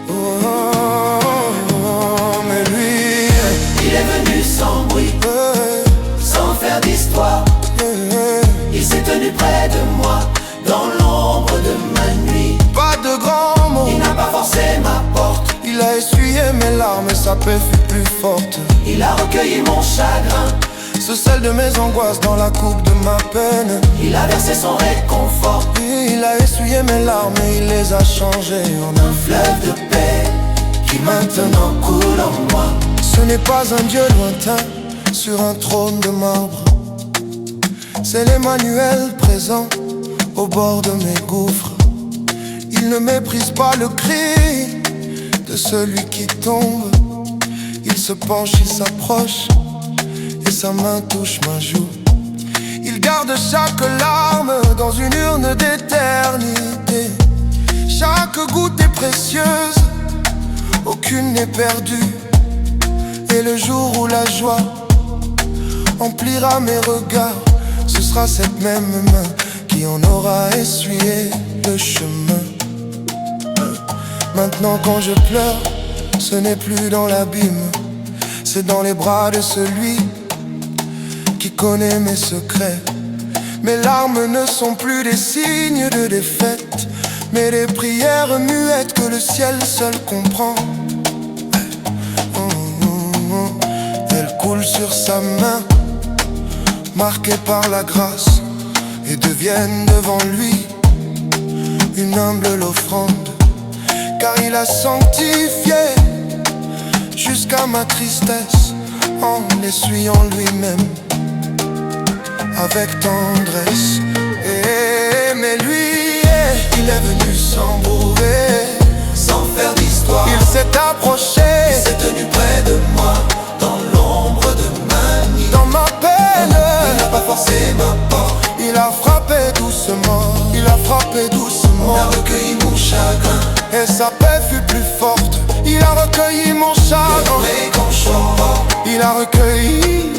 Oh, oh, oh, oh, mais lui, il est venu sans bruit, sans faire d'histoire. Il s'est tenu près de moi, dans l'ombre de ma nuit. Pas de grands mots, il n'a pas forcé ma porte. Il a essuyé mes larmes et sa paix fut plus forte. Il a recueilli mon chagrin, ce sel de mes angoisses dans la coupe de ma peine. il a versé son réconfort. Il a essuyé mes larmes et il les a changées en un Fleuve de paix qui maintenant coule en moi. Ce n'est pas un Dieu lointain sur un trône de marbre, c'est l'Emmanuel présent au bord de mes gouffres. Il ne méprise pas le cri de celui qui tombe. Il se penche, il s'approche et sa main touche ma joue. Il garde chaque larme dans une urne d'éternité. Chaque goutte est précieuse, aucune n'est perdue. Et le jour où la joie emplira mes regards, ce sera cette même main qui en aura essuyé le chemin. Maintenant quand je pleure Ce n'est plus dans l'abîme, c'est dans les bras de celui qui connaît mes secrets. Mes larmes ne sont plus des signes de défaite, mais des prières muettes que le ciel seul comprend. Elles coulent sur sa main, marquées par la grâce, et deviennent devant lui une humble offrande. Car il a sanctifié jusqu'à ma tristesse en l'essuyant lui-même avec tendresse. Mais lui, il est venu s'embrouiller sans faire d'histoire. Il s'est approché, il s'est tenu près de moi dans l'ombre de ma nuit. Dans ma peine, il n'a pas forcé ma porte. Il a frappé doucement, il a frappé doucement. Il a recueilli mon chagrin et sa paix fut plus forte. Il a recueilli mon chagrin, il a recueilli,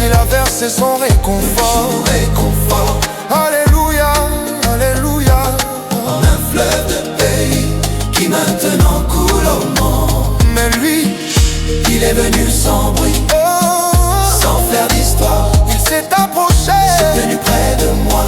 il a versé son réconfort. Alléluia, alléluia. En un fleuve de paix qui maintenant coule au monde. Mais lui, il est venu sans bruit, sans faire d'histoire. Il s'est approché, s'est tenu près de moi,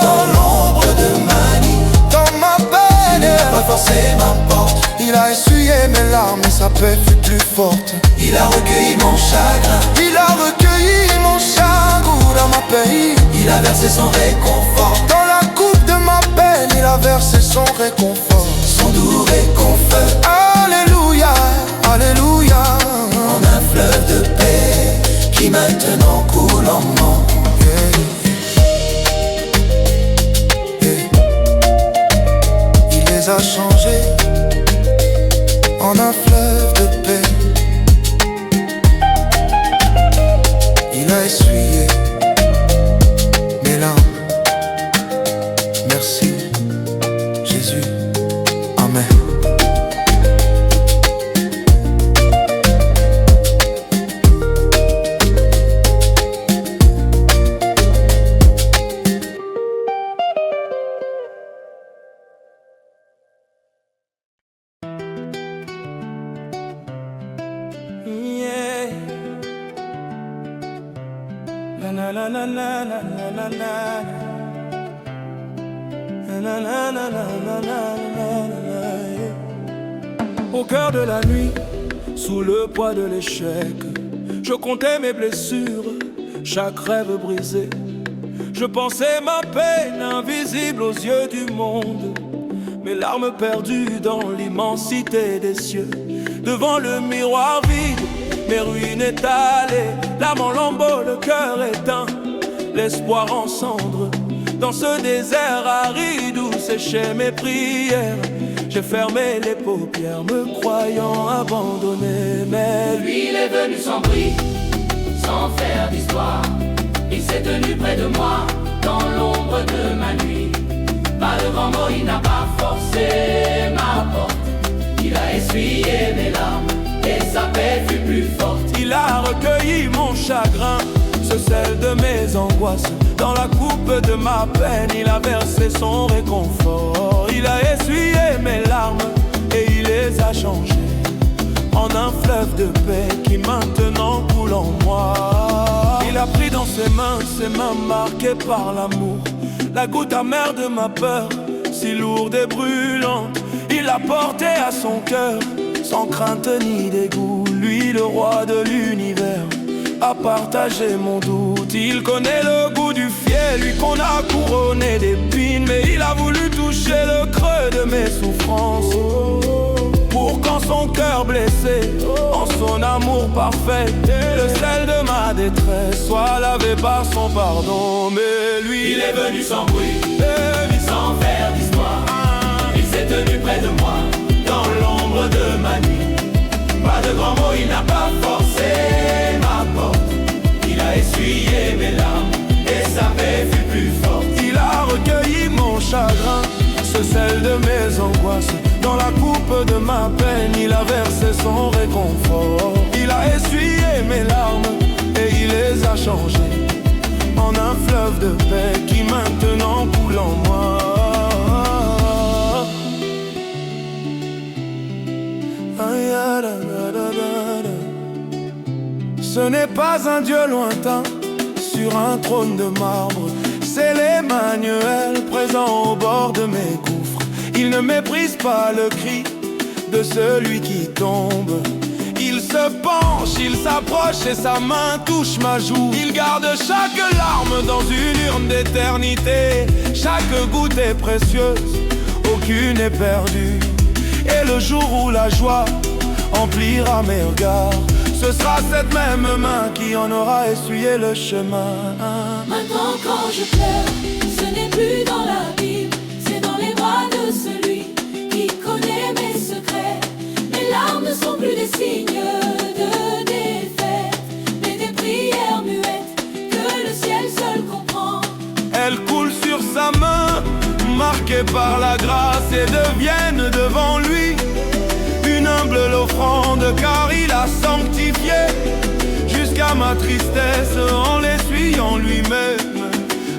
dans l'ombre de ma nuit. Dans ma peine, il n'a pas forcé ma porte. Il a essuyé mes larmes et sa paix fut plus forte. Il a recueilli mon chagrin, il a recueilli mon chagrin dans ma pays. Il a versé son réconfort. Dans la coupe de ma peine, il a versé son réconfort. Son doux réconfort. Alléluia, alléluia. En un fleuve de paix qui maintenant coule en moi. Il les a changés en un fleuve de paix. Il a essuyé mes larmes. Merci Jésus, Amen. Au cœur de la nuit, sous le poids de l'échec, je comptais mes blessures, chaque rêve brisé. Je pensais ma peine invisible aux yeux du monde, mes larmes perdues dans l'immensité des cieux. Devant le miroir vide, mes ruines étalées, l'âme en lambeaux, le cœur éteint, l'espoir en cendres. Dans ce désert aride où séchaient mes prières, j'ai fermé les paupières, me croyant abandonné. Mais lui, il est venu sans bruit, sans faire d'histoire. Il s'est tenu près de moi, dans l'ombre de ma nuit. Pas de grand mot, il n'a pas forcé ma porte. Il a essuyé mes larmes, et sa paix fut plus forte. Il a recueilli mon chagrin, ce sel de mes angoisses. Dans la coupe de ma peine, il a versé son réconfort. Il a essuyé mes larmes et il les a changées en un fleuve de paix qui maintenant coule en moi. Il a pris dans ses mains marquées par l'amour, la goutte amère de ma peur, si lourde et brûlante. Il l'a portée à son cœur, sans crainte ni dégoût. Lui, le roi de l'univers, a partagé mon doute. Il connaît le goût du fiel, lui qu'on a couronné d'épines. Mais il a voulu toucher le creux de mes souffrances, pour qu'en son cœur blessé, en son amour parfait, le sel de ma détresse soit lavé par son pardon. Mais lui, il est venu sans bruit, sans faire d'histoire. Il s'est tenu près de moi, dans l'ombre de ma nuit. Pas de grands mots, il n'a pas forcé ma porte. Il a essuyé mes larmes et sa paix fut plus forte. Il a recueilli mon chagrin, ce sel de mes angoisses. Dans la coupe de ma peine, il a versé son réconfort. Il a essuyé mes larmes et il les a changées en un fleuve de paix qui maintenant coule en moi. Ce n'est pas un Dieu lointain sur un trône de marbre, c'est l'Emmanuel présent au bord de mes gouffres. Il ne méprise pas le cri de celui qui tombe. Il se penche, il s'approche et sa main touche ma joue. Il garde chaque larme dans une urne d'éternité. Chaque goutte est précieuse, aucune est perdue. Et le jour où la joie emplira mes regards, ce sera cette même main qui en aura essuyé le chemin. Maintenant quand je pleure, ce n'est plus dans la Bible, c'est dans les bras de celui qui connaît mes secrets. Mes larmes ne sont plus des signes de défaite, mais des prières muettes que le ciel seul comprend. Elles coulent sur sa main, marquées par la grâce, et deviennent devant lui une humble offrande, car il a sanctifié jusqu'à ma tristesse en l'essuyant lui-même.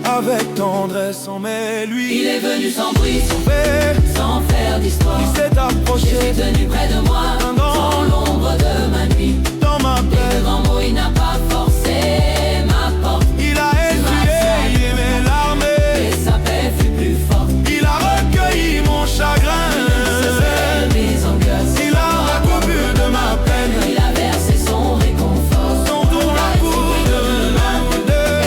Avec tendresse on met lui. Il est venu sans bruit, Sauvé, sans faire d'histoire. il s'est approché, Jésus tenu près de moi, dans l'ombre de ma nuit. dans ma Et peine. de grands mots, il n'a pas forcé ma porte. Il a essuyé mes larmes, Et sa paix fut plus forte. il a recueilli mon chagrin. Mes angoisses, Il a recouru de ma peine, il a versé son réconfort. son tour la cour de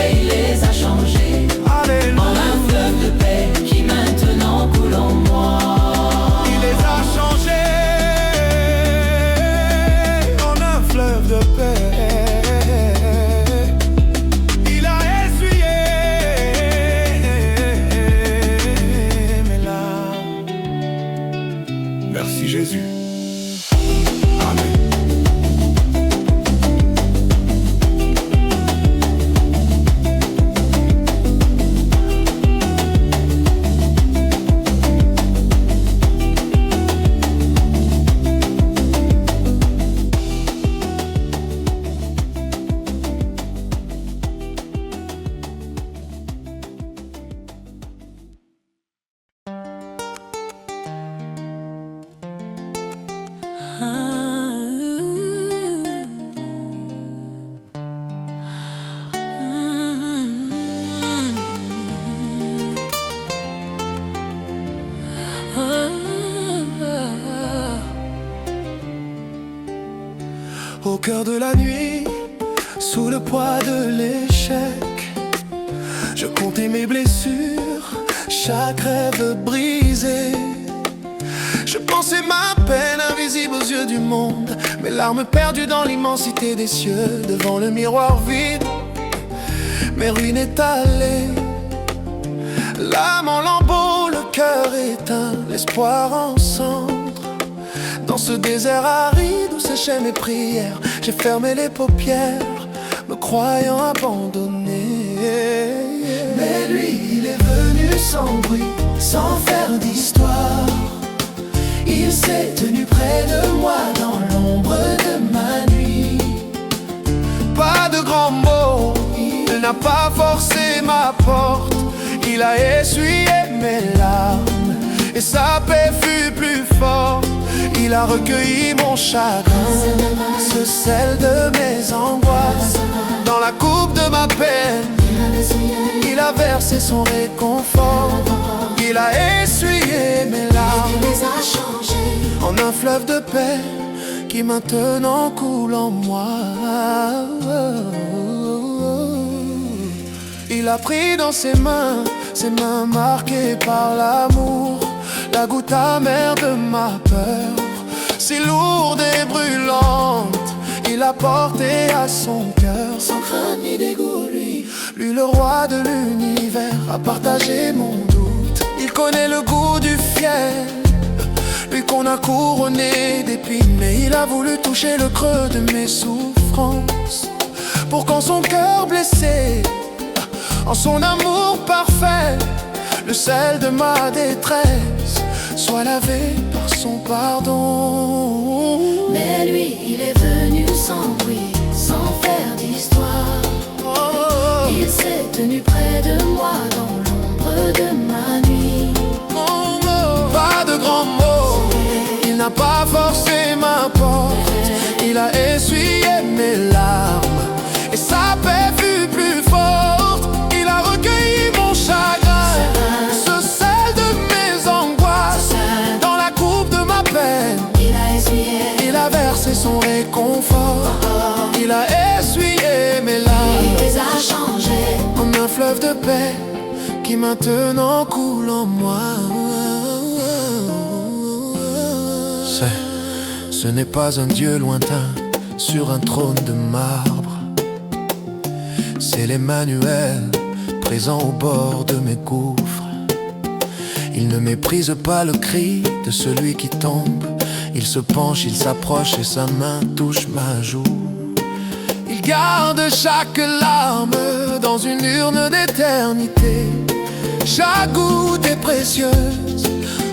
Et il les a changés en Alléluia. un fleuve de paix qui maintenant coule en moi. Il les a changés en un fleuve de paix. Il a essuyé mes larmes. Merci Jésus. Amen. Au cœur de la nuit, sous le poids de l'échec, je comptais mes blessures, chaque rêve brisé. Je pensais ma peine invisible aux yeux du monde, mes larmes perdues dans l'immensité des cieux. Devant le miroir vide, mes ruines étalées, l'âme en lambeaux, le cœur éteint, l'espoir en cendres. Dans ce désert aride où séchaient mes prières, j'ai fermé les paupières, me croyant abandonné. Mais lui, il est venu sans bruit, sans faire d'histoire. Il s'est tenu près de moi dans l'ombre de ma nuit. Pas de grands mots, il n'a pas forcé ma porte. Il a essuyé mes larmes et sa paix fut plus forte. Il a recueilli mon chagrin, ce sel de mes angoisses. Dans la coupe de ma peine, il a versé son réconfort. Il a essuyé mes larmes en un fleuve de paix qui maintenant coule en moi. Il a pris dans ses mains marquées par l'amour, la goutte amère de ma peur, si lourde et brûlante. Il a porté à son cœur, sans crainte ni dégoût, lui le roi de l'univers, a partagé mon doute. Il connaît le goût du fiel, lui qu'on a couronné d'épines, mais il a voulu toucher le creux de mes souffrances, pour qu'en son cœur blessé, en son amour parfait, le sel de ma détresse soit lavé par son pardon. Mais lui, il est venu sans bruit, sans faire d'histoire. Il s'est tenu près de moi dans l'ombre de ma nuit. Pas de grands mots, il n'a pas forcé ma paix qui maintenant coule en moi. Ce n'est pas un Dieu lointain sur un trône de marbre. C'est l'Emmanuel présent au bord de mes gouffres. Il ne méprise pas le cri de celui qui tombe. Il se penche, il s'approche et sa main touche ma joue. Il garde chaque larme dans une urne d'éternité. Chaque goutte est précieuse,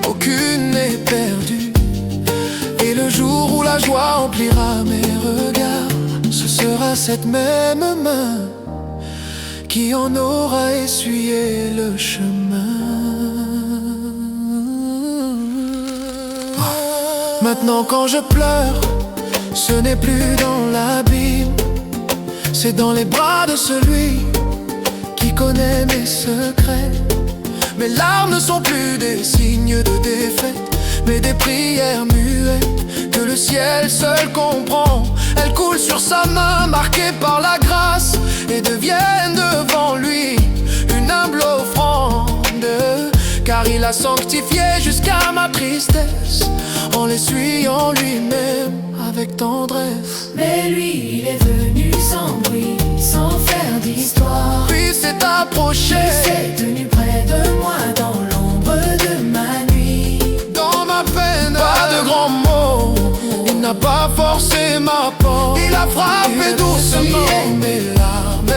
aucune n'est perdue. Et le jour où la joie emplira mes regards, ce sera cette même main qui en aura essuyé le chemin. Maintenant quand je pleure, ce n'est plus dans l'abîme, c'est dans les bras de celui qui connaît mes secrets. Mes larmes ne sont plus des signes de défaite, mais des prières muettes que le ciel seul comprend. Elles coulent sur sa main marquée par la grâce et deviennent devant lui une humble offrande. Car il a sanctifié jusqu'à ma tristesse en l'essuyant lui-même avec tendresse. Mais lui, il est venu sans bruit, sans faire d'histoire. Puis s'est approché, il s'est tenu près de moi dans l'ombre de ma nuit. dans ma peine, pas de grands mots. Il n'a pas forcé ma porte. Il a frappé doucement mes larmes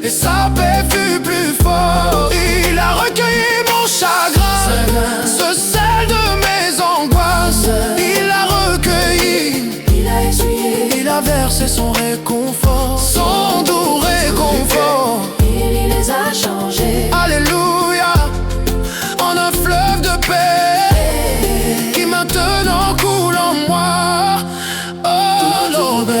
et sa paix fut plus forte. Il a recueilli mon chagrin, ce sel de mes angoisses. Il a recueilli, Il a essuyé, il a versé son réconfort, son doux réconfort. il les a changés. Alléluia, en un fleuve de paix qui maintenant coule en moi. Oh l'ombre,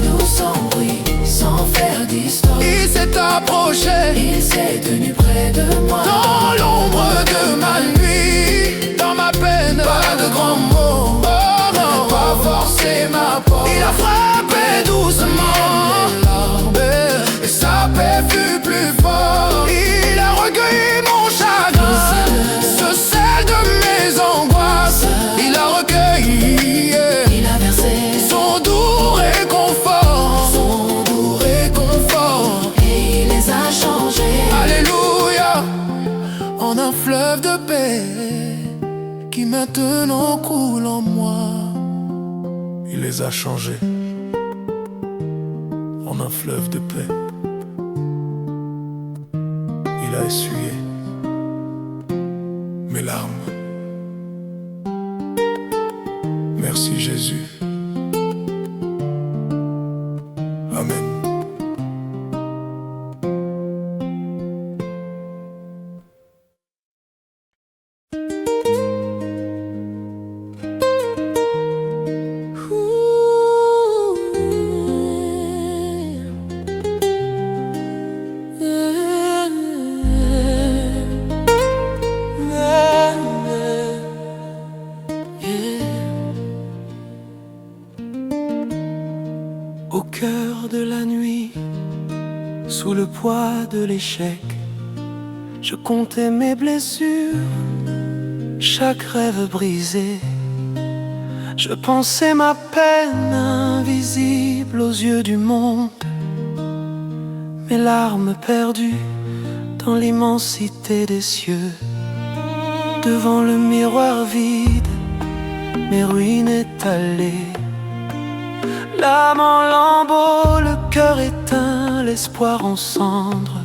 Nous sans bruit, sans faire d'histoire. il s'est approché Il s'est tenu près de moi dans l'ombre de ma nuit, dans ma peine, pas de grands mots. Oh non, pas forcé ma porte. Il a frappé doucement mes larmes et sa paix fut plus forte. Il a recueilli mon chagrin, ce sel de mes angoisses. Il a recueilli, Il a versé, son doux réconfort, son doux réconfort. et il les a changés. Alléluia, en un fleuve de paix qui maintenant coule en moi. Il les a changés en un fleuve de paix. Il a essuyé mes larmes. Merci Jésus. Amen. Au cœur de la nuit, sous le poids de l'échec, je comptais mes blessures, chaque rêve brisé. Je pensais ma peine invisible aux yeux du monde, mes larmes perdues dans l'immensité des cieux. Devant le miroir vide, mes ruines étalées, l'âme en lambeaux, le cœur éteint, l'espoir en cendres.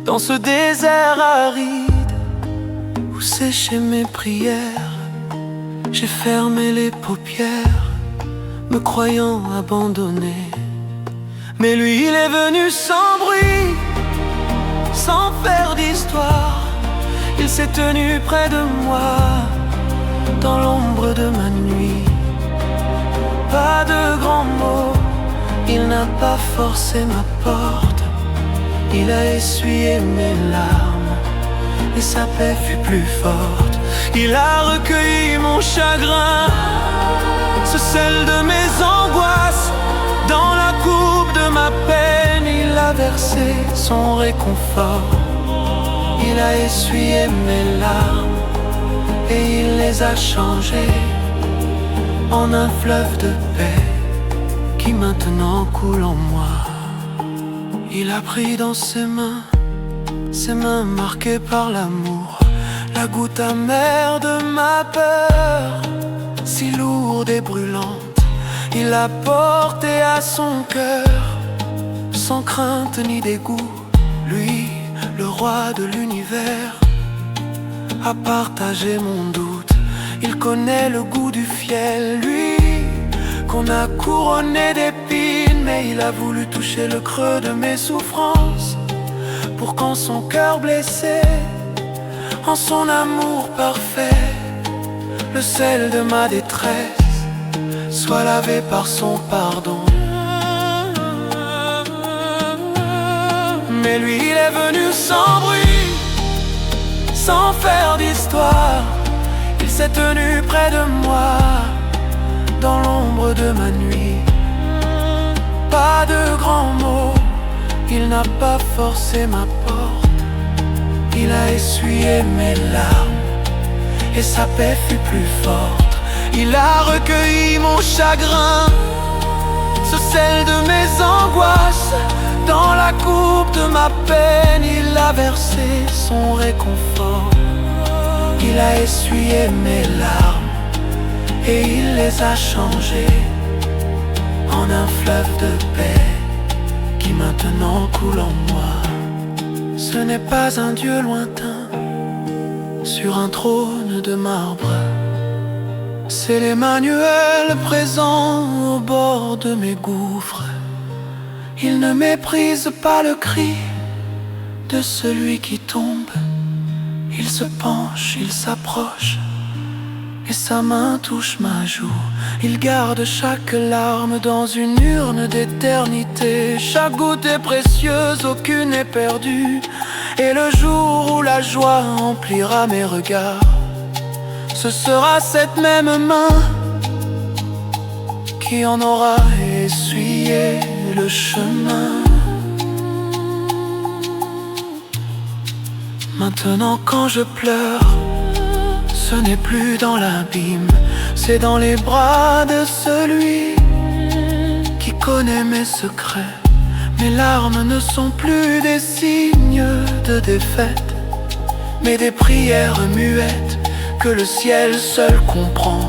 Dans ce désert aride où séchaient mes prières, j'ai fermé les paupières, me croyant abandonné. Mais lui, il est venu sans bruit, sans faire d'histoire. Il s'est tenu près de moi, dans l'ombre de ma nuit. Pas de grands mots, il n'a pas forcé ma porte. Il a essuyé mes larmes et sa paix fut plus forte. Il a recueilli mon chagrin, ce sel de mes angoisses. Dans la coupe de ma peine, il a versé son réconfort. Il a essuyé mes larmes et il les a changées en un fleuve de paix qui maintenant coule en moi. Il a pris dans ses mains marquées par l'amour, la goutte amère de ma peur, si lourde et brûlante. Il l'a portée à son cœur, sans crainte ni dégoût. Lui, le roi de l'univers, a partagé mon doute. Il connaît le goût du fiel, lui qu'on a couronné d'épines. Mais il a voulu toucher le creux de mes souffrances, pour qu'en son cœur blessé, en son amour parfait, le sel de ma détresse soit lavé par son pardon. Mais lui, il est venu sans bruit, sans faire d'histoire. Il s'est tenu près de moi, dans l'ombre de ma nuit. Pas de grands mots, il n'a pas forcé ma porte. Il a essuyé mes larmes et sa paix fut plus forte. Il a recueilli mon chagrin, ce sel de mes angoisses. Dans la coupe de ma peine, il a versé son réconfort. Il a essuyé mes larmes et il les a changées en un fleuve de paix qui maintenant coule en moi. Ce n'est pas un Dieu lointain sur un trône de marbre, c'est l'Emmanuel présent au bord de mes gouffres. Il ne méprise pas le cri de celui qui tombe. Il se penche, il s'approche et sa main touche ma joue. Il garde chaque larme dans une urne d'éternité. Chaque goutte est précieuse, aucune n'est perdue. Et le jour où la joie emplira mes regards, ce sera cette même main qui en aura essuyé le chemin. Maintenant quand je pleure, ce n'est plus dans l'abîme, c'est dans les bras de celui qui connaît mes secrets. Mes larmes ne sont plus des signes de défaite, mais des prières muettes que le ciel seul comprend.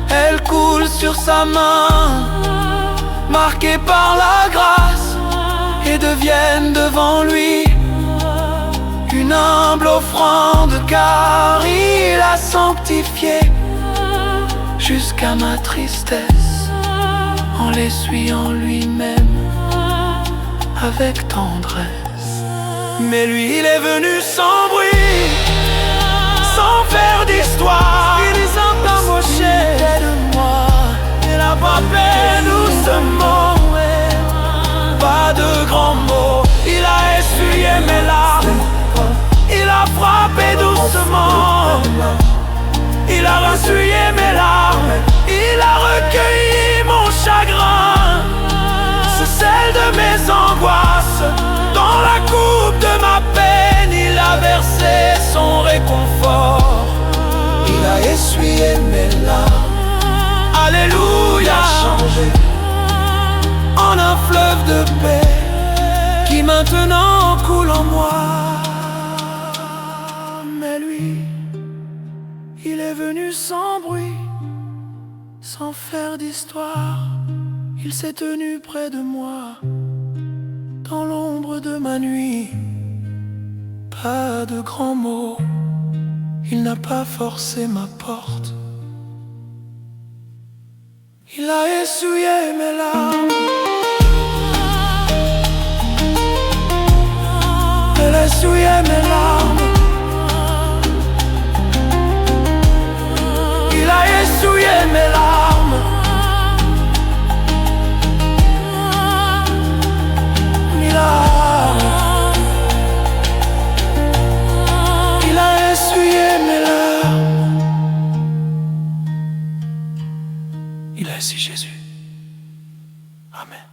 Elles coulent sur sa main, marquées par la grâce, et deviennent devant lui une humble offrande, car il a sanctifié jusqu'à ma tristesse en l'essuyant lui-même avec tendresse. Mais lui, il est venu sans bruit, sans faire d'histoire. Il est embauché près de moi, il a frappé doucement, pas de grands mots. Il a essuyé mes larmes, il a frappé doucement. Il a essuyé mes larmes, il a recueilli mon chagrin, ce sel de mes angoisses. Dans la coupe de ma peine, il a versé son réconfort. Il a essuyé mes larmes, alléluia, changé en un fleuve de paix qui maintenant coule en moi. Mais lui, il est venu sans bruit, sans faire d'histoire. Il s'est tenu près de moi, dans l'ombre de ma nuit. Pas de grands mots, il n'a pas forcé ma porte. Il a essuyé mes larmes, il a essuyé mes larmes. Il a essuyé mes larmes, il a essuyé mes larmes. Il a essuyé Jésus. Amen.